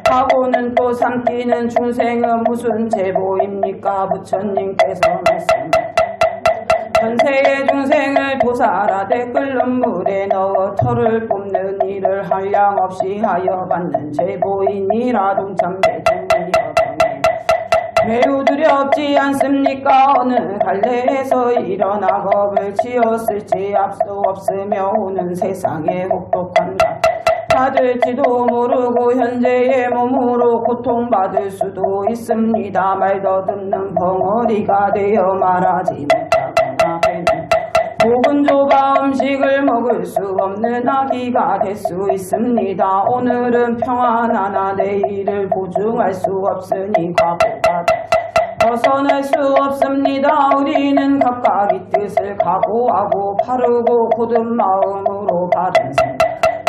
Speaker 1: 하고는 또 삼키는 중생은 무슨 제보입니까? 부처님께서 말씀. 전세의 중생을 보살하되 끓는 물에 넣어 털을 뽑는 일을 한량없이 하여 받는 제보이니라. 동참배중이여 매우 두렵지 않습니까? 어느 갈래에서 일어나 겁을 지었을지 앞 수 없으며 오는 세상에 혹독한 받을지도 모르고 현재의 몸으로 고통받을 수도 있습니다. 말도 듣는 벙어리가 되어 말하지 못하거나 배는 목은 좁아 음식을 먹을 수 없는 아기가 될 수 있습니다. 오늘은 평안하나 내일을 보증할 수 없으니 과거가 벗어날 수 없습니다. 우리는 각각 이 뜻을 각오하고 바르고 곧은 마음으로 바른 생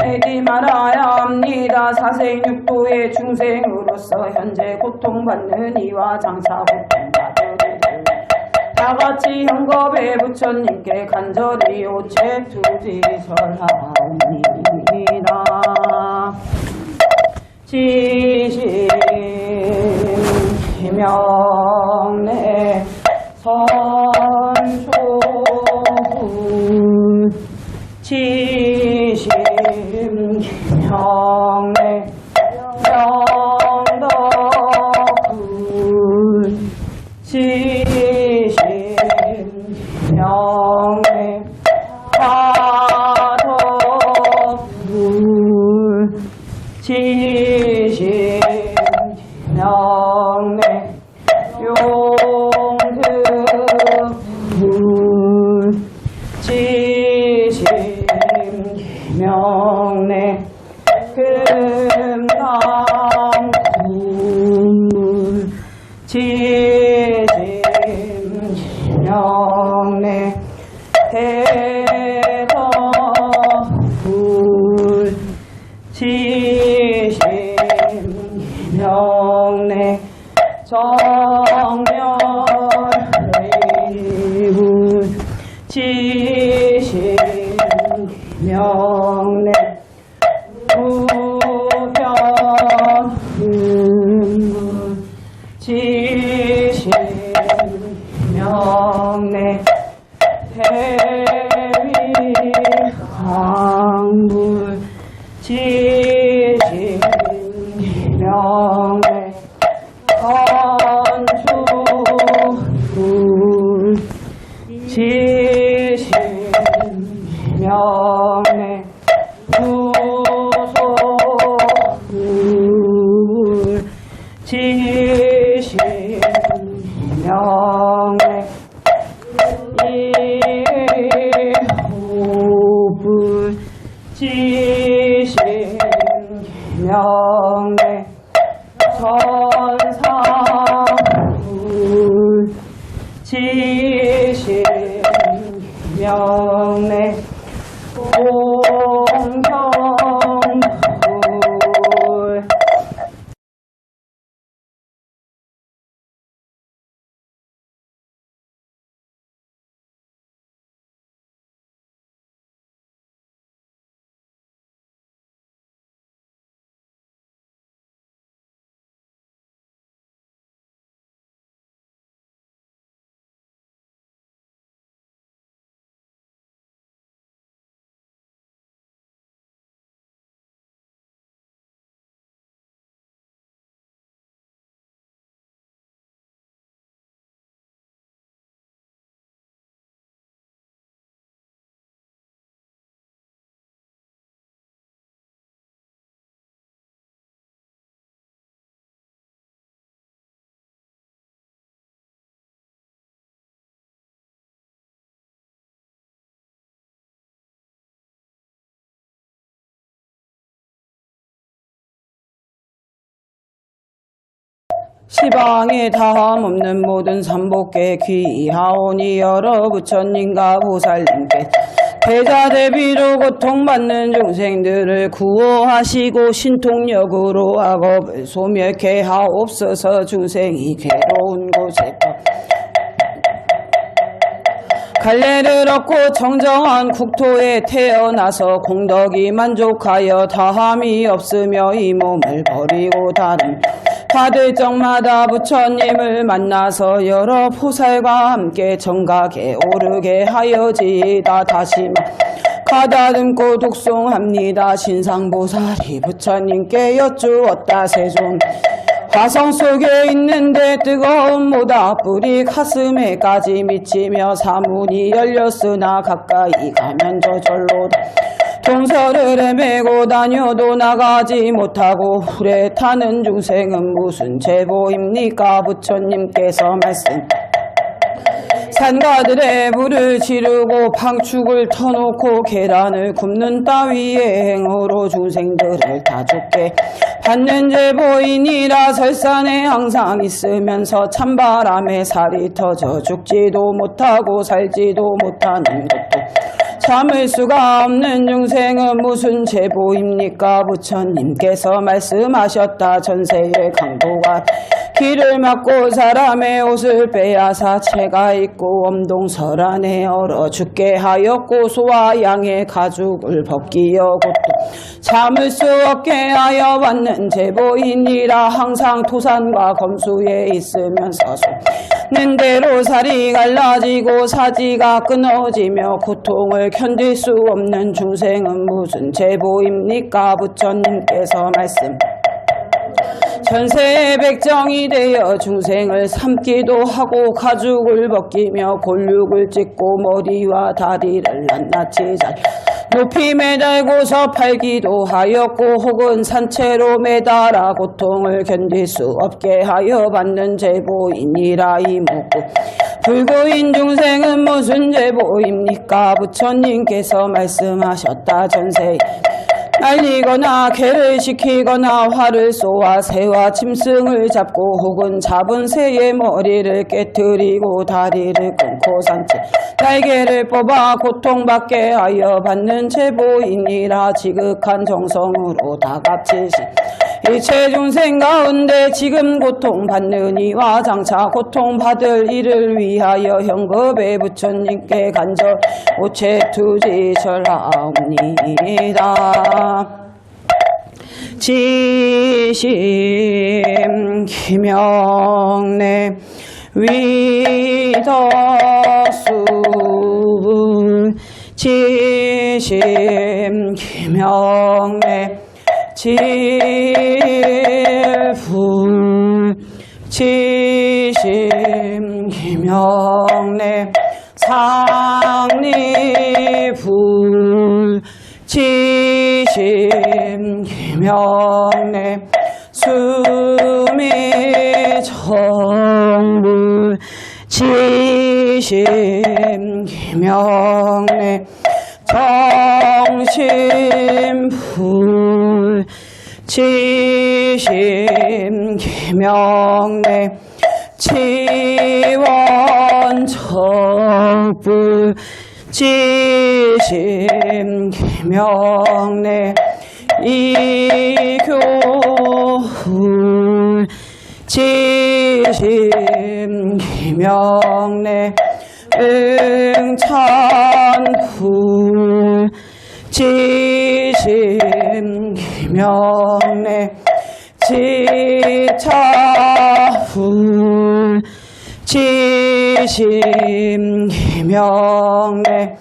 Speaker 1: 내지 말아야 합니다. 사생육도의 중생으로서 현재 고통받는 이와 장차 고통받으리를 다같이 현겁에 부처님께 간절히 오체투지설하옵니라. 지심 명례 선초군 지심 명례 명덕군 지심 명례 화덕군 지심 명례 용득군 지심 명례 금강군 지심 명례 대덕군 지심 명례 정멸의군 지심 명례 부변군 지심 명례 해위강군 지심 명례 건축군 지심 명례 구속군 지심 명례 이호분 지심 명례 천사군 지심 명례 시방에 다함 없는 모든 삼복계 귀하오니 여러 부처님과 보살님께 대자대비로 고통받는 중생들을 구호하시고 신통력으로 악업을 소멸케 하옵소서. 중생이 괴로운 곳에 갈래를 얻고 정정한 국토에 태어나서 공덕이 만족하여 다함이 없으며 이 몸을 버리고 다른 받을 적마다 부처님을 만나서 여러 보살과 함께 정각에 오르게 하여지이다. 다시 가다듬고 독송합니다. 신상보살이 부처님께 여쭈었다. 세존 화성 속에 있는데 뜨거운 모닥불이 가슴에까지 미치며 사문이 열렸으나 가까이 가면 저절로 동서를 헤매고 다녀도 나가지 못하고 불에 타는 중생은 무슨 제보입니까? 부처님께서 말씀 산가들의 불을 지르고 방축을 터놓고 계란을 굽는 따위의 행으로 중생들을 다 죽게 받는 제보이니라. 설산에 항상 있으면서 찬바람에 살이 터져 죽지도 못하고 살지도 못하는 것도 참을 수가 없는 중생은 무슨 제보입니까? 부처님께서 말씀하셨다. 전세의 강도가 길을 막고 사람의 옷을 빼앗아 채가 있고 엄동설 안에 얼어 죽게 하였고 소와 양의 가죽을 벗기어 고통 참을 수 없게 하여 받는 제보이니라. 항상 토산과 검수에 있으면서 는 대로 살이 갈라지고 사지가 끊어지며 고통을 견딜 수 없는 중생은 무슨 제보입니까? 부처님께서 말씀 전세의 백정이 되어 중생을 삼기도 하고 가죽을 벗기며 골육을 찢고 머리와 다리를 낱낱이 잘 높이 매달고서 팔기도 하였고 혹은 산채로 매달아 고통을 견딜 수 없게 하여 받는 제보이니라. 이목구 불구인 중생은 무슨 제보입니까? 부처님께서 말씀하셨다. 전세 날리거나 개를 시키거나 활을 쏘아 새와 짐승을 잡고 혹은 잡은 새의 머리를 깨뜨리고 다리를 끊고 산채 날개를 뽑아 고통받게 하여 받는 제보이니라. 지극한 정성으로 다같이시 일체 중생 가운데 지금 고통받는 이와 장차 고통받을 이를 위하여 현급에 부처님께 간절 오체투지 절하옵니다. 지심 기명내 위더수 지심 기명내 질불 지심 기명내 상리불 지심 기명내 수미정불 지심 기명내 정신불 지심 기명내 지원정불 지심 기명내 이교불 지심 기명내 응찬불 지심 기명내 지차불 지심 기명내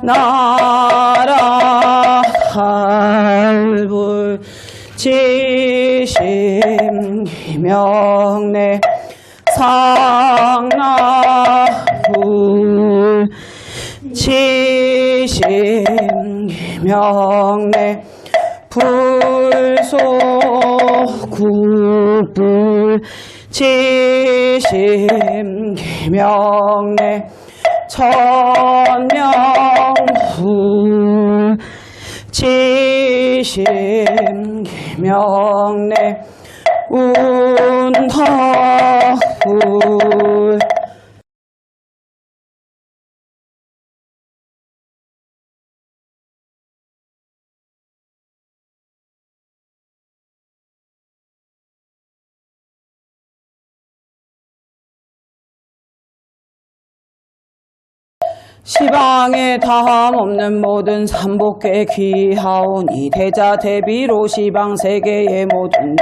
Speaker 1: 나라할불 지심 기명내 상나불 지심 기명내 불소구불 지심 기명내 천명불 지심 기명내 운터 시방에 다함 없는 모든 삼복계 귀하오니 대자 대비로 시방 세계의 모든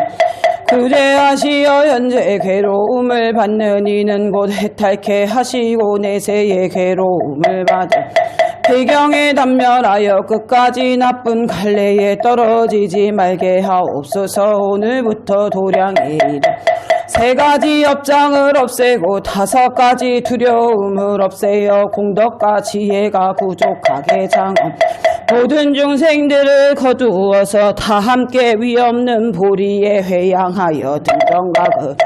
Speaker 1: 그대하시어 현재 괴로움을 받는 이는 곧 해탈케 하시고 내세의 괴로움을 받은 배경에 단멸하여 끝까지 나쁜 갈래에 떨어지지 말게 하옵소서. 오늘부터 도량에 이르 세 가지 업장을 없애고 다섯 가지 두려움을 없애어 공덕과 지혜가 부족하게 장엄 모든 중생들을 거두어서 다 함께 위없는 보리에 회양하여 등정각을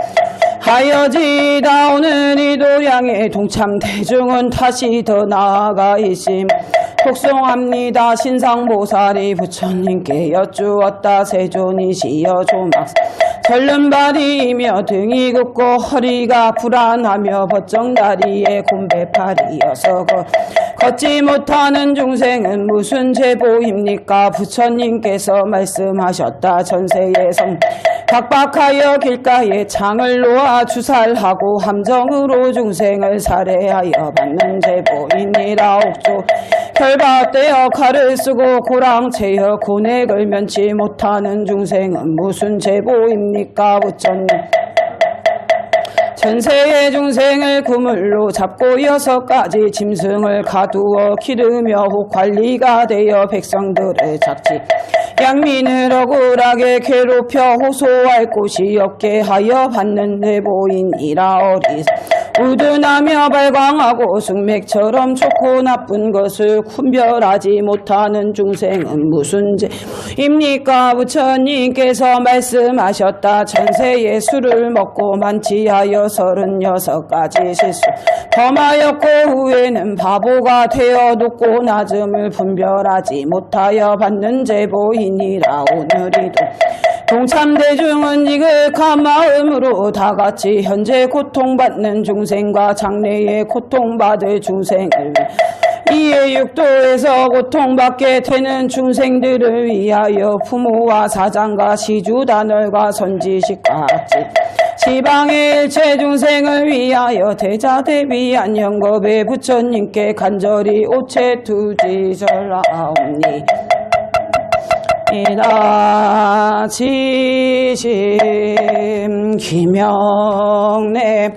Speaker 1: 하여지다오는 이 도량의 동참 대중은 다시 더 나아가 있음 복송합니다. 신상보살이 부처님께 여쭈었다. 세존이시여 조막 절름발이며 등이 굽고 허리가 불안하며 벗정다리에 곰배팔이어서 걷지 못하는 중생은 무슨 제보입니까? 부처님께서 말씀하셨다. 전세의 성 각박하여 길가에 창을 놓아 주살하고 함정으로 중생을 살해하여 받는 제보이니라. 옥조 결박되어 칼을 쓰고 고랑채여 고넥을 면치 못하는 중생은 무슨 제보입니까? 부처님 전세의 중생을 그물로 잡고 여섯 가지 짐승을 가두어 기르며 혹관리가 되어 백성들을 착지 양민을 억울하게 괴롭혀 호소할 곳이 없게 하여 받는 제보이니라. 어리석 우둔하며 발광하고 숙맥처럼 좋고 나쁜 것을 분별하지 못하는 중생은 무슨 죄입니까? 부처님께서 말씀하셨다. 전세의 술을 먹고 만취하여 36가지 실수 범하였고 후에는 바보가 되어 높고 낮음을 분별하지 못하여 받는 제보이니라. 오늘이도 동참대중은 지극한 마음으로 다같이 현재 고통받는 중생과 장래에 고통받을 중생을 이에 육도에서 고통받게 되는 중생들을 위하여 부모와 사장과 시주단월과 선지식과 지방의 일체 중생을 위하여 대자대비한 영겁에 부처님께 간절히 오체투지절하옵니. 이다 지심 기명내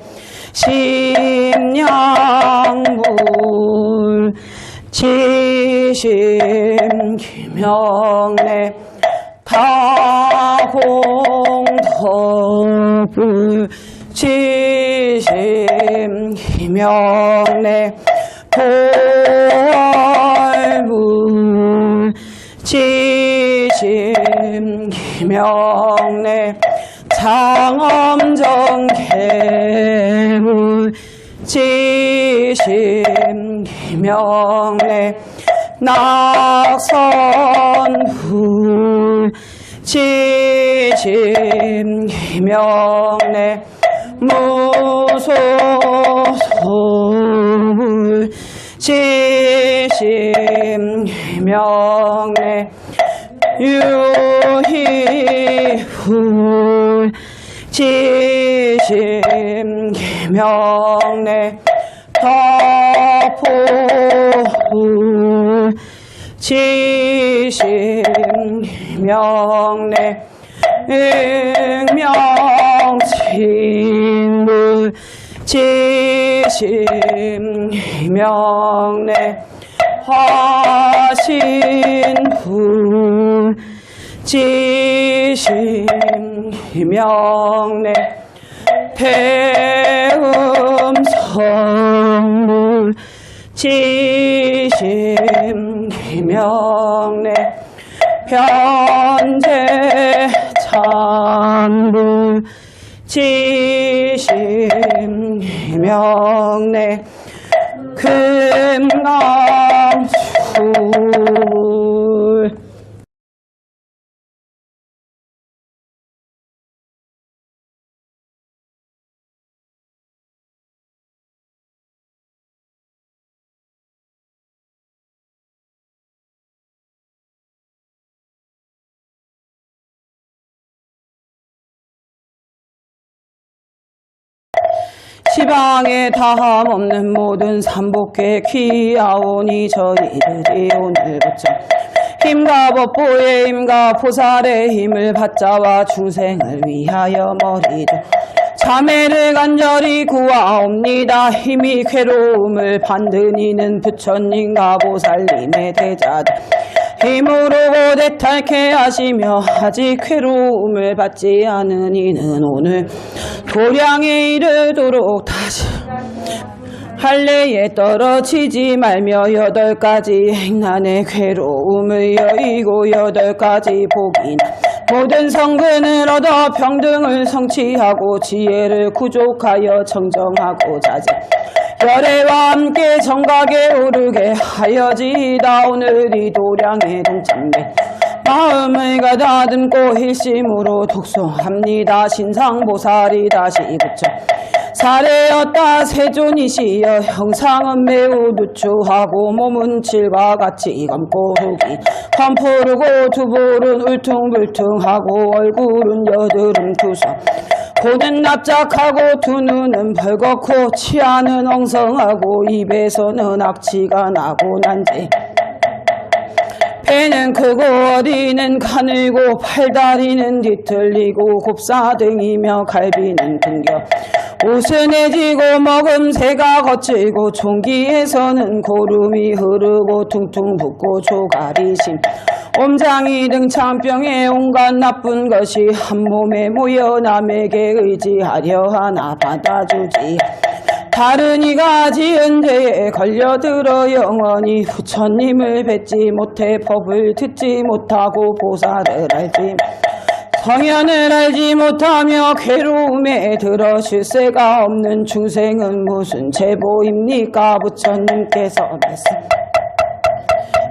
Speaker 1: 심양불 지심 기명내 다공덕불 지심 기명내 보월불 지심 기명내 장엄정개불 지심 기명내 낙선불 지심 기명내 무소소불 지심 기명내 유희불 지심 기명내 덕포불 지심 기명내 익명칭불 지심 기명내 화신불 지심 기명내 대음성불 지심 기명내 현재참불 지심 기명내 금강불 지방에 다함 없는 모든 삼복회 귀하오니 저희들이 오늘부터 힘과 법보의 힘과 보살의 힘을 받자와 중생을 위하여 머리도 자매를 간절히 구하옵니다. 힘이 괴로움을 받는 이는 부처님과 보살님의 대자들 힘으로 고대탈케 하시며 아직 괴로움을 받지 않은 이는 오늘 도량에 이르도록 다시 할례에 떨어지지 말며 8가지 행난의 괴로움을 여의고 8가지 복인 모든 성근을 얻어 평등을 성취하고 지혜를 구족하여 정정하고 자제 열애와 함께 정각에 오르게 하여지이다. 오늘이 도량의 동참계 마음을 가다듬고 일심으로 독송합니다. 신상보살이 다시 부처 사례였다. 세존이시여 형상은 매우 누추하고 몸은 칠과 같이 검고 흙이 펌푸르고 두볼은 울퉁불퉁하고 얼굴은 여드름 투성 코는 납작하고 두 눈은 벌겋고 치아는 엉성하고 입에서는 악취가 나고 난지 배는 크고 어디는 가늘고 팔다리는 뒤틀리고 곱사등이며 갈비는 등겨 우스해지고 먹음새가 거칠고 총기에서는 고름이 흐르고 퉁퉁 붓고 조가리심 옴장이 등 참병에 온갖 나쁜 것이 한 몸에 모여 남에게 의지하려 하나 받아주지 다른 이가 지은 죄에 걸려들어 영원히 부처님을 뵙지 못해 법을 듣지 못하고 보살을 알지 성현을 알지 못하며 괴로움에 들어 쉴새가 없는 중생은 무슨 제보입니까? 부처님께서 말씀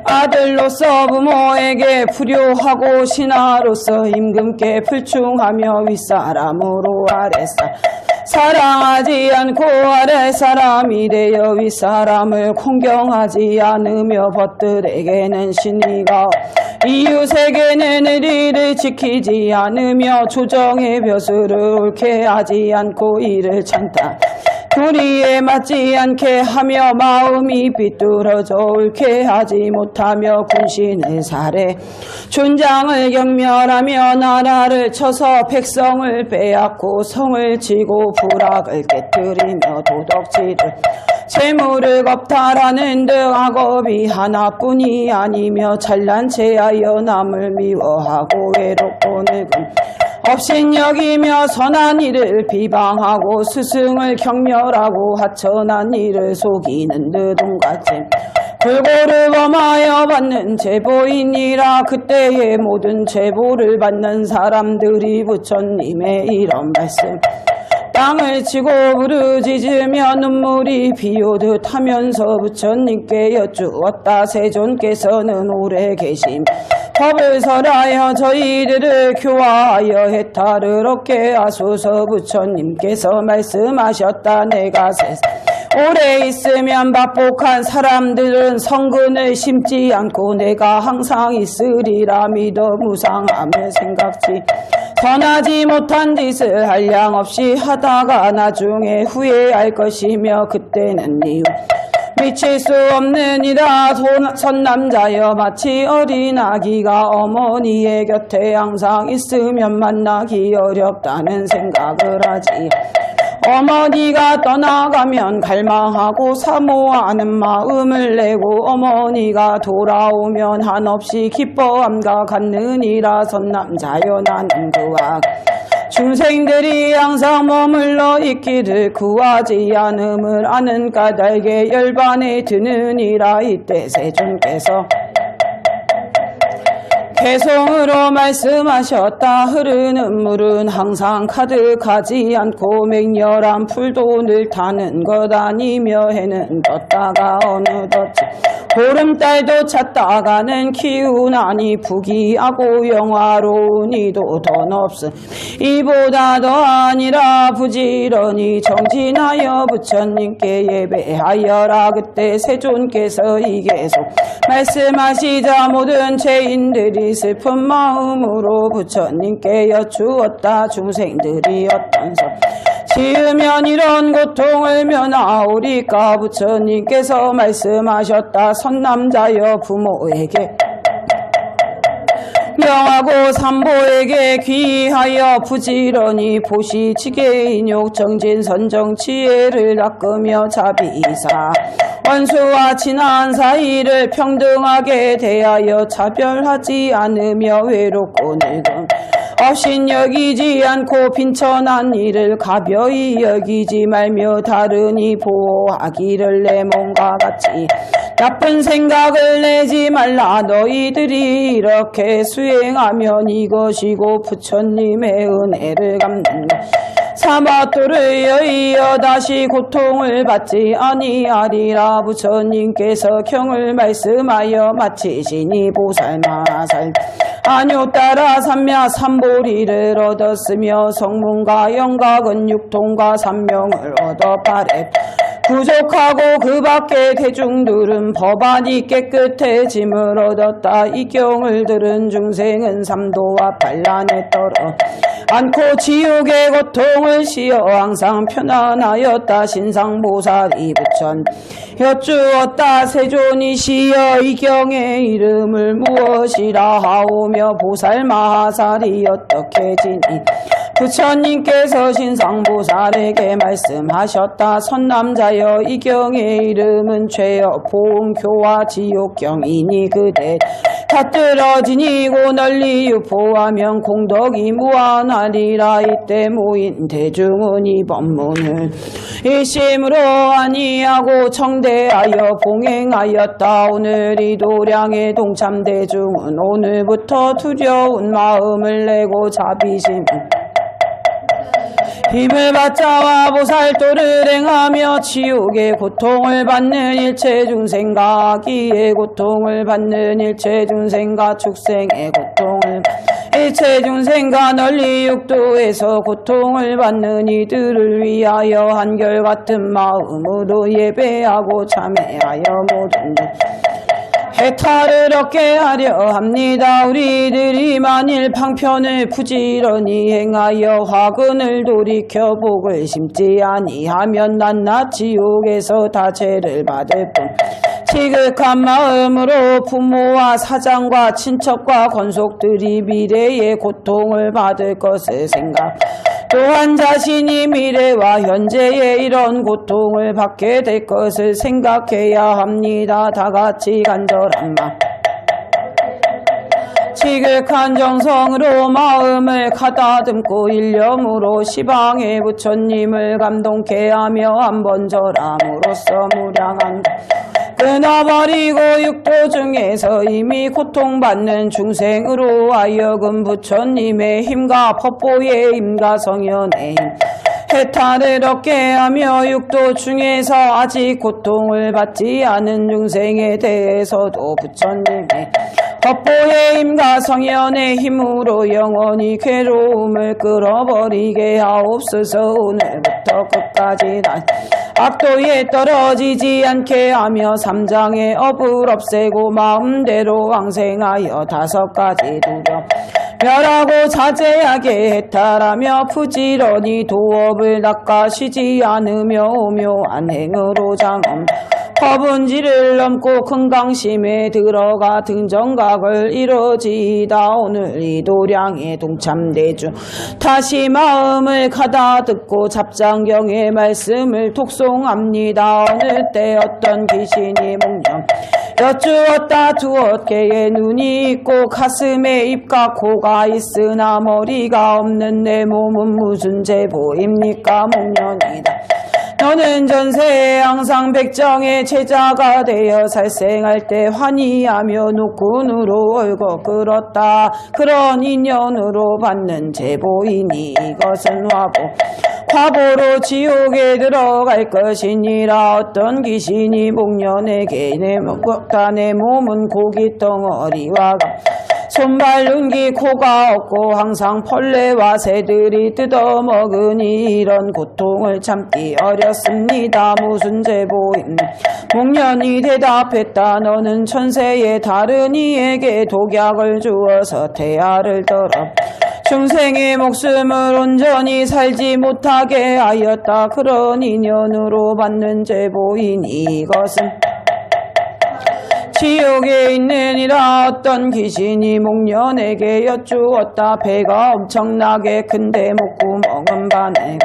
Speaker 1: 아들로서 부모에게 불효하고 신하로서 임금께 불충하며 윗사람으로 아랫사람 사랑하지 않고 아랫사람이 되어 윗사람을 공경하지 않으며 벗들에게는 신의가 이웃에게는 의리를 지키지 않으며 조정의 벼슬을 옳게 하지 않고 이를 찬다 도리에 맞지 않게 하며 마음이 비뚤어져 옳게 하지 못하며 군신을 살해 촌장을 경멸하며 나라를 쳐서 백성을 빼앗고 성을 치고 불악을 깨뜨리며 도덕질을 재물을 겁탈하는 등 악업이 하나뿐이 아니며 잘난 체하여 남을 미워하고 외롭고 늙은 업신여기며 선한 일을 비방하고 스승을 경멸하고 하천한 일을 속이는 듯 온같이 골고루 범하여 받는 제보이니라. 그때의 모든 제보를 받는 사람들이 부처님의 이런 말씀 땅을 치고 부르짖으며 눈물이 비오듯 하면서 부처님께 여쭈었다. 세존께서는 오래 계심 법을 설하여 저희들을 교화하여 해탈을 얻게 하소서. 부처님께서 말씀하셨다. 내가 세상 오래 있으면 박복한 사람들은 성근을 심지 않고 내가 항상 있으리라 믿어 무상함을 생각지 선하지 못한 짓을 한량없이 하다가 나중에 후회할 것이며 그때는 이유 미칠 수 없는 이라. 선남자여 마치 어린아기가 어머니의 곁에 항상 있으면 만나기 어렵다는 생각을 하지 어머니가 떠나가면 갈망하고 사모하는 마음을 내고 어머니가 돌아오면 한없이 기뻐함과 갖느니라. 선남자여 나는 그와 중생들이 항상 머물러 있기를 구하지 않음을 아는 까닭에 열반에 드느니라. 이때 세존께서 개송으로 말씀하셨다. 흐르는 물은 항상 가득하지 않고 맹렬한 풀도 늘 타는 것 아니며 해는 떴다가 어느덧 보름달도 찼다가는 기운하니 부귀하고 영화로운 이도 더 없음 이보다 더 아니라 부지런히 정진하여 부처님께 예배하여라. 그때 세존께서 이 계속 말씀하시자 모든 죄인들이 슬픈 마음으로 부처님께 여쭈었다. 중생들이 어떤서 지으면 이런 고통을 면하오리까. 부처님께서 말씀하셨다. 선남자여 부모에게 명하고 삼보에게 귀하여 부지런히 보시지게인욕 정진선정 지혜를 닦으며 자비사 원수와 친한 사이를 평등하게 대하여 차별하지 않으며 외롭고 늙음 없인 여기지 않고 빈천한 일을 가벼이 여기지 말며 다른이 보호하기를 내 몸과 같이 나쁜 생각을 내지 말라. 너희들이 이렇게 수행하면 이것이고 부처님의 은혜를 갚는 사마토를 여의어 다시 고통을 받지 아니하리라. 부처님께서 경을 말씀하여 마치시니 보살마살 안요 따라 삼야 삼보리를 얻었으며 성문과 영각은 육통과 삼명을 얻어 바래 부족하고 그 밖의 대중들은 법안이 깨끗해짐을 얻었다. 이 경을 들은 중생은 삼도와 반란에 떨어 않고 지옥의 고통을 시어 항상 편안하였다. 신상보살이 부천 여쭈었다. 세존이시여 이 경의 이름을 무엇이라 하오며 보살마하살이 어떻게 지니 부처님께서 신상보살에게 말씀하셨다. 선남자여 이 경의 이름은 죄업 보응교와 지옥경이니 그대 다 떨어지니고 널리 유포하면 공덕이 무한하리라. 이때 모인 대중은 이 법문을 일심으로 아니하고 청대하여 봉행하였다. 오늘 이 도량의 동참 대중은 오늘부터 두려운 마음을 내고 자비심 힘을 받자와 보살도를 행하며 지옥의 고통을 받는 일체 중생과 악의의 고통을 받는 일체 중생과 축생의 고통을 일체 중생과 널리 육도에서 고통을 받는 이들을 위하여 한결같은 마음으로 예배하고 참회하여 모든 해탈을 얻게 하려 합니다. 우리들이 만일 방편을 부지런히 행하여 화근을 돌이켜 복을 심지 아니하면 낱낱 지옥에서 다 죄를 받을 뿐 지극한 마음으로 부모와 사장과 친척과 권속들이 미래의 고통을 받을 것을 생각 또한 자신이 미래와 현재의 이런 고통을 받게 될 것을 생각해야 합니다. 다같이 간절한 마음 지극한 정성으로 마음을 가다듬고 일념으로 시방의 부처님을 감동케 하며 한번 절함으로써 무량한 끊어버리고 육도 중에서 이미 고통받는 중생으로 하여금 부처님의 힘과 법보의 힘과 성현의 힘 해탈을 얻게 하며 육도 중에서 아직 고통을 받지 않은 중생에 대해서도 부처님의 법보의 힘과 성현의 힘으로 영원히 괴로움을 끌어버리게 하옵소서. 오늘부터 끝까지 난 악도에 떨어지지 않게 하며 삼장의 업을 없애고 마음대로 왕생하여 5가지 두렵 멸하고 자제하게 해탈하며 부지런히 도업을 닦아쉬지 않으며 오묘한 행으로 장엄 허분지를 넘고 큰강심에 들어가 등정각을 이루지이다. 오늘 이 도량의 동참대중 다시 마음을 가다듬고 잡장경의 말씀을 독송합니다. 어느 때 어떤 귀신이 목념 여쭈었다 두었게에 눈이 있고 가슴에 입과 코가 있으나 머리가 없는 내 몸은 무슨 제보입니까? 목련이다. 너는 전세에 항상 백정의 제자가 되어 살생할 때 환희하며 노군으로 얼고 끌었다. 그런 인연으로 받는 제보이니 이것은 화보로 지옥에 들어갈 것이니라. 어떤 귀신이 목련에게 내 몸은 고깃덩어리와 손발 눈기 코가 없고 항상 벌레와 새들이 뜯어먹으니 이런 고통을 참기 어렵습니다. 무슨 제보임? 목련이 대답했다. 너는 천세의 다른 이에게 독약을 주어서 태아를 떨어 중생의 목숨을 온전히 살지 못하게 하였다. 그런 인연으로 받는 제보인 이것은 지옥에 있느니라. 어떤 귀신이 목련에게 여쭈었다. 배가 엄청나게 큰데 목구멍은 반해.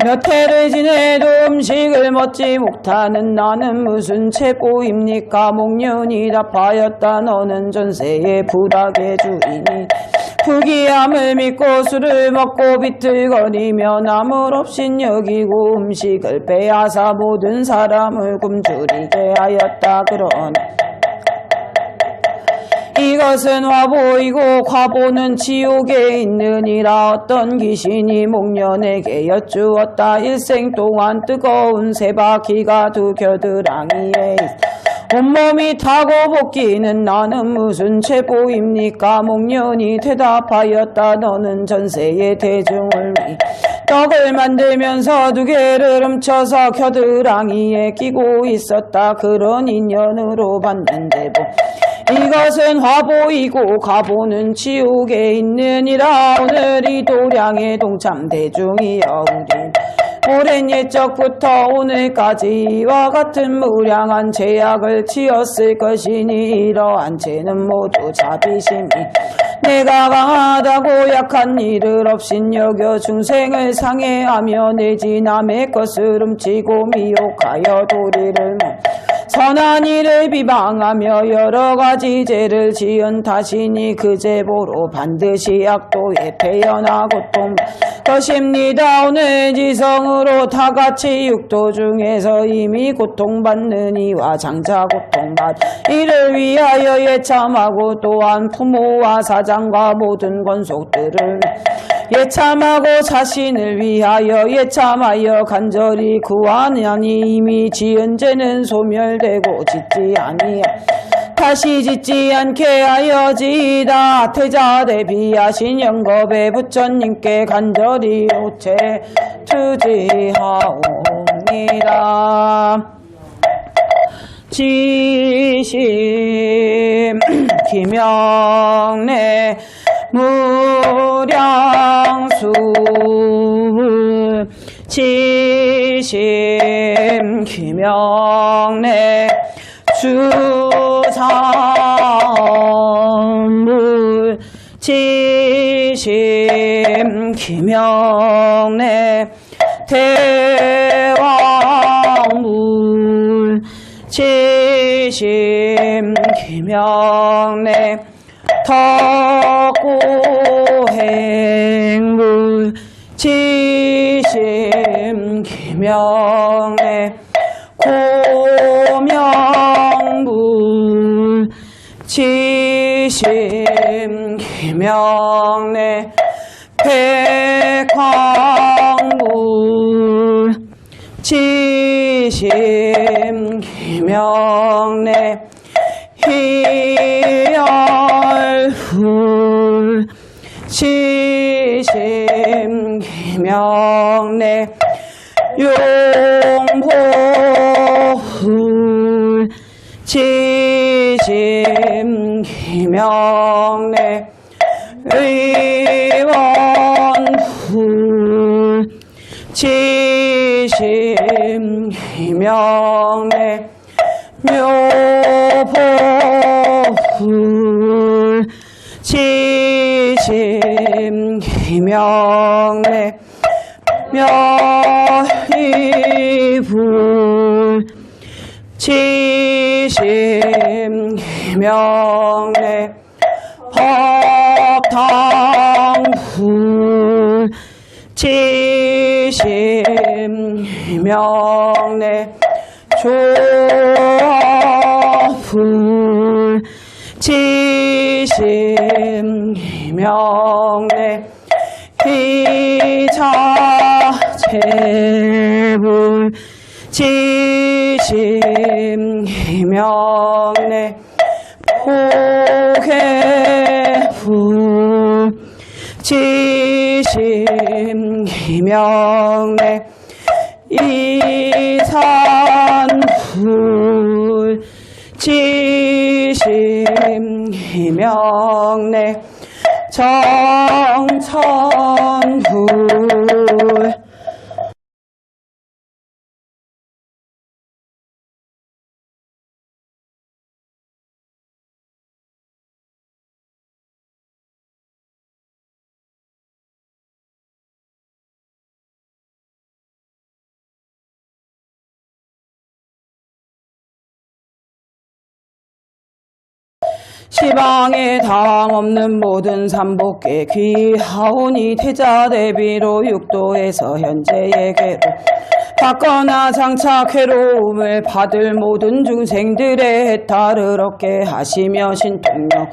Speaker 1: 몇 해를 지내도 음식을 먹지 못하는 나는 무슨 체보입니까? 목련이 답하였다. 너는 전세의 불악의 주인이 부귀함을 믿고 술을 먹고 비틀거리며 나물 없인 여기고 음식을 빼앗아 모든 사람을 굶주리게 하였다. 그러니 이것은 화보이고 과보는 지옥에 있느니라. 어떤 귀신이 목련에게 여쭈었다. 일생 동안 뜨거운 세바퀴가 두 겨드랑이에 온몸이 타고 볶이는 나는 무슨 체보입니까? 목련이 대답하였다. 너는 전세의 대중을 위해 떡을 만들면서 두 개를 훔쳐서 겨드랑이에 끼고 있었다. 그런 인연으로 받는 제보 이것은 화보이고 과보는 지옥에 있느니라. 오늘이 도량의 동참 대중이여 우린 오랜 옛적부터 오늘까지 이와 같은 무량한 죄악을 지었을 것이니 이러한 죄는 모두 자비심이 내가 강하다고 약한 일을 없인 여겨 중생을 상해하며 내지 남의 것을 훔치고 미혹하여 도리를 선한 일을 비방하며 여러 가지 죄를 지은 탓이니 그 제보로 반드시 악도에 태어나 고통 것입니다. 오늘 지성으로 다 같이 육도 중에서 이미 고통받는 이와 장차 고통받 이를 위하여 예참하고 또한 부모와 사장과 모든 권속들을 예참하고 자신을 위하여 예참하여 간절히 구하니 이미 지은 죄는 소멸되고 짓지 아니야 다시 짓지 않게 하여지이다. 태자 대비하신 영겁의 부처님께 간절히 호체 투지하옵니다. 지심 기명래 무량수 지심 기명래 주상물 지심 기명래 대왕물 지심 기명래 덕고행물 지심 기명래 고명물 지심 기명래 백황물 지심 기명래 희열불 지심 기명래 용보불 지심 기명래 의원불 지심 기명래 묘보불 지심 기명래 멸희불 지심 기명래 법탕불 지심 기명래 조화불 지심 기명래 희자재불 지심 기명래 포괴불 지심기명래 이산불 지심기명래 정천불 시방에 당 없는 모든 삼복계 귀하오니 태자 대비로 육도에서 현재의 괴로 받거나 장차 괴로움을 받을 모든 중생들의 해탈을 얻게 하시며 신통력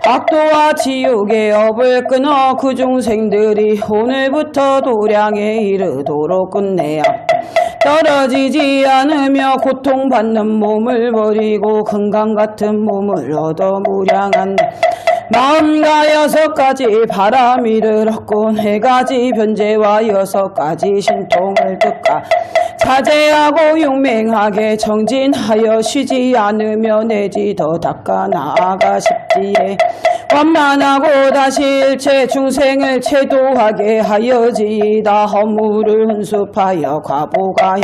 Speaker 1: 악도와 지옥의 업을 끊어 그 중생들이 오늘부터 도량에 이르도록 끝내야 떨어지지 않으며 고통받는 몸을 버리고 금강같은 몸을 얻어 무량한 마음과 6가지 바라미를 얻고 4가지 변제와 6가지 신통을 득하 자제하고 용맹하게 정진하여 쉬지 않으며 내지 더 닦아 나아가 싶지에 원만하고 다시 일체 중생을 채도하게 하여지이다. 허물을 hun습하여 과보가여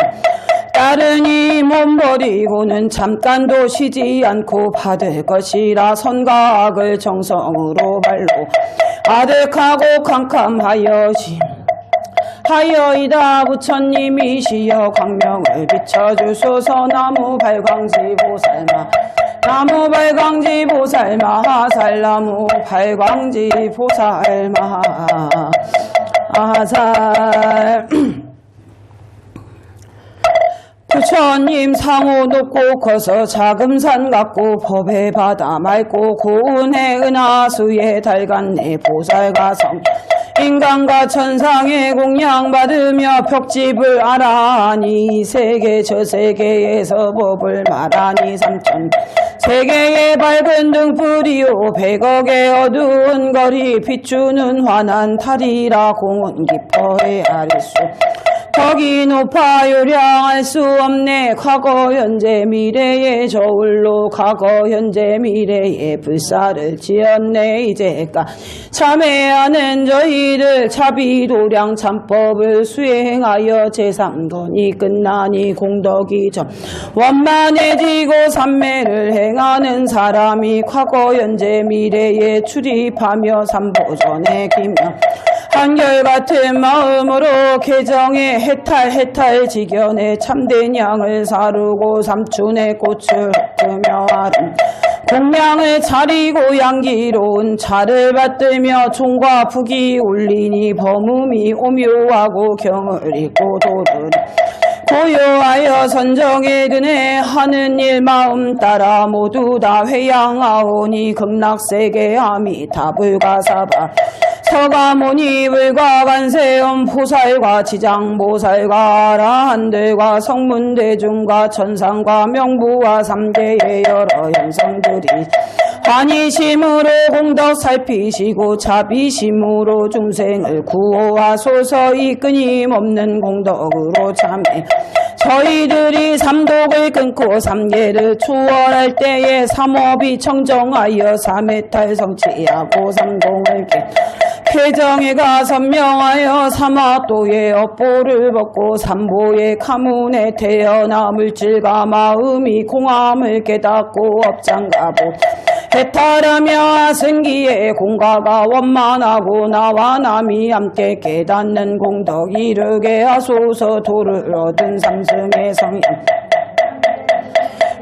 Speaker 1: 다른 이 몸 버리고는 잠깐도 쉬지 않고 받을 것이라 선과 악을 정성으로 발로 아득하고 캄캄하여지 하여이다. 부처님이시여 광명을 비춰주소서. 나무 발광지 보살마 나무 발광지 보살마 아살나무 발광지 보살마 아살 부처님 상호 높고 커서 자금산 같고 법의 바다 맑고 고운의 은하수에 달갔네 보살과 성 인간과 천상의 공양 받으며 벽집을 알아하니 이 세계 저 세계에서 법을 말하니 삼천 세계의 밝은 등불이요 100억의 어두운 거리 비추는 환한 달이라 공은 깊어의 아리수 덕이 높아 요량할 수 없네. 과거 현재 미래의 저울로 과거 현재 미래의 불사를 지었네. 이제까 참회하는 저희들 자비도량 참법을 수행하여 제3건이 끝나니 공덕이 점 원만해지고 삼매를 행하는 사람이 과거 현재 미래에 출입하며 삼보전에 기명 한결같은 마음으로 개정에 해탈 지견에 참된 양을 사르고 삼춘의 꽃을 흩으며 아름 공양을 차리고 양기로운 차를 받들며 총과 북이 울리니 범음이 오묘하고 경을 읽고 도를 고요하여 선정에 드네 하는 일 마음 따라 모두 다 회양하오니 극락세계 아미타불과 사바 서가모니 불과 관세음 보살과 지장보살과 아라한들과 성문대중과 천상과 명부와 3계의 여러 현성들이 환희심으로 공덕 살피시고 자비심으로 중생을 구호하소서. 이 끊임없는 공덕으로 참회 저희들이 삼독을 끊고 3계를 초월할 때에 삼업이 청정하여 삼해탈 성취하고 삼동을 개정해가 선명하여 삼화도의 업보를 벗고 삼보의 가문에 태어나 물질과 마음이 공함을 깨닫고 업장가보 해탈하며 승기의 공가가 원만하고 나와 남이 함께 깨닫는 공덕 이르게 하소서. 도를 얻은 삼승의 성현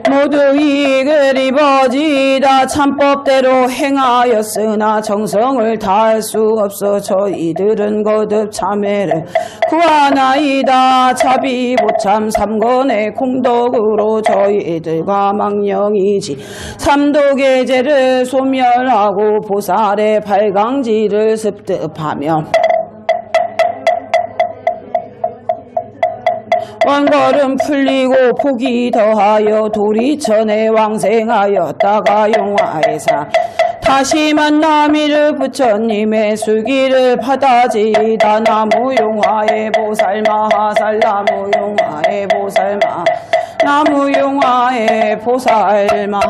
Speaker 1: 모두 이익을 입어지다. 참법대로 행하였으나 정성을 다할 수 없어 저희들은 거듭 참회를 구하나이다. 자비보참 3건의 공덕으로 저희들과 망령이지 삼독의 죄를 소멸하고 보살의 발광지를 습득하며 원걸음 풀리고 복이 더하여 도리천에 왕생하였다가 용화에사 다시 만나미를 부처님의 술기를 받아지다. 나무용화의 보살마하살 나무용화의 보살마 나무용화의 보살마하살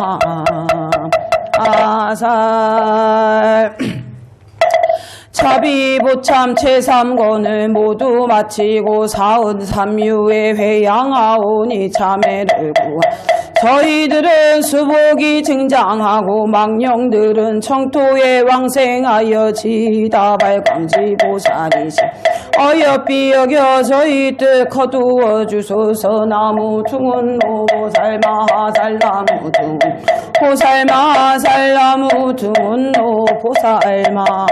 Speaker 1: 자비보참 제3권을 모두 마치고 사은삼유에 회양하오니 참회를 구하. 저희들은 수복이 증장하고 망령들은 청토에 왕생하여 지다발광지보살이시 어여삐 여겨 저희들 거두어 주소서. 나무둥은 보살마하살 나무둥은 보살마하살 나무둥은 보살마하살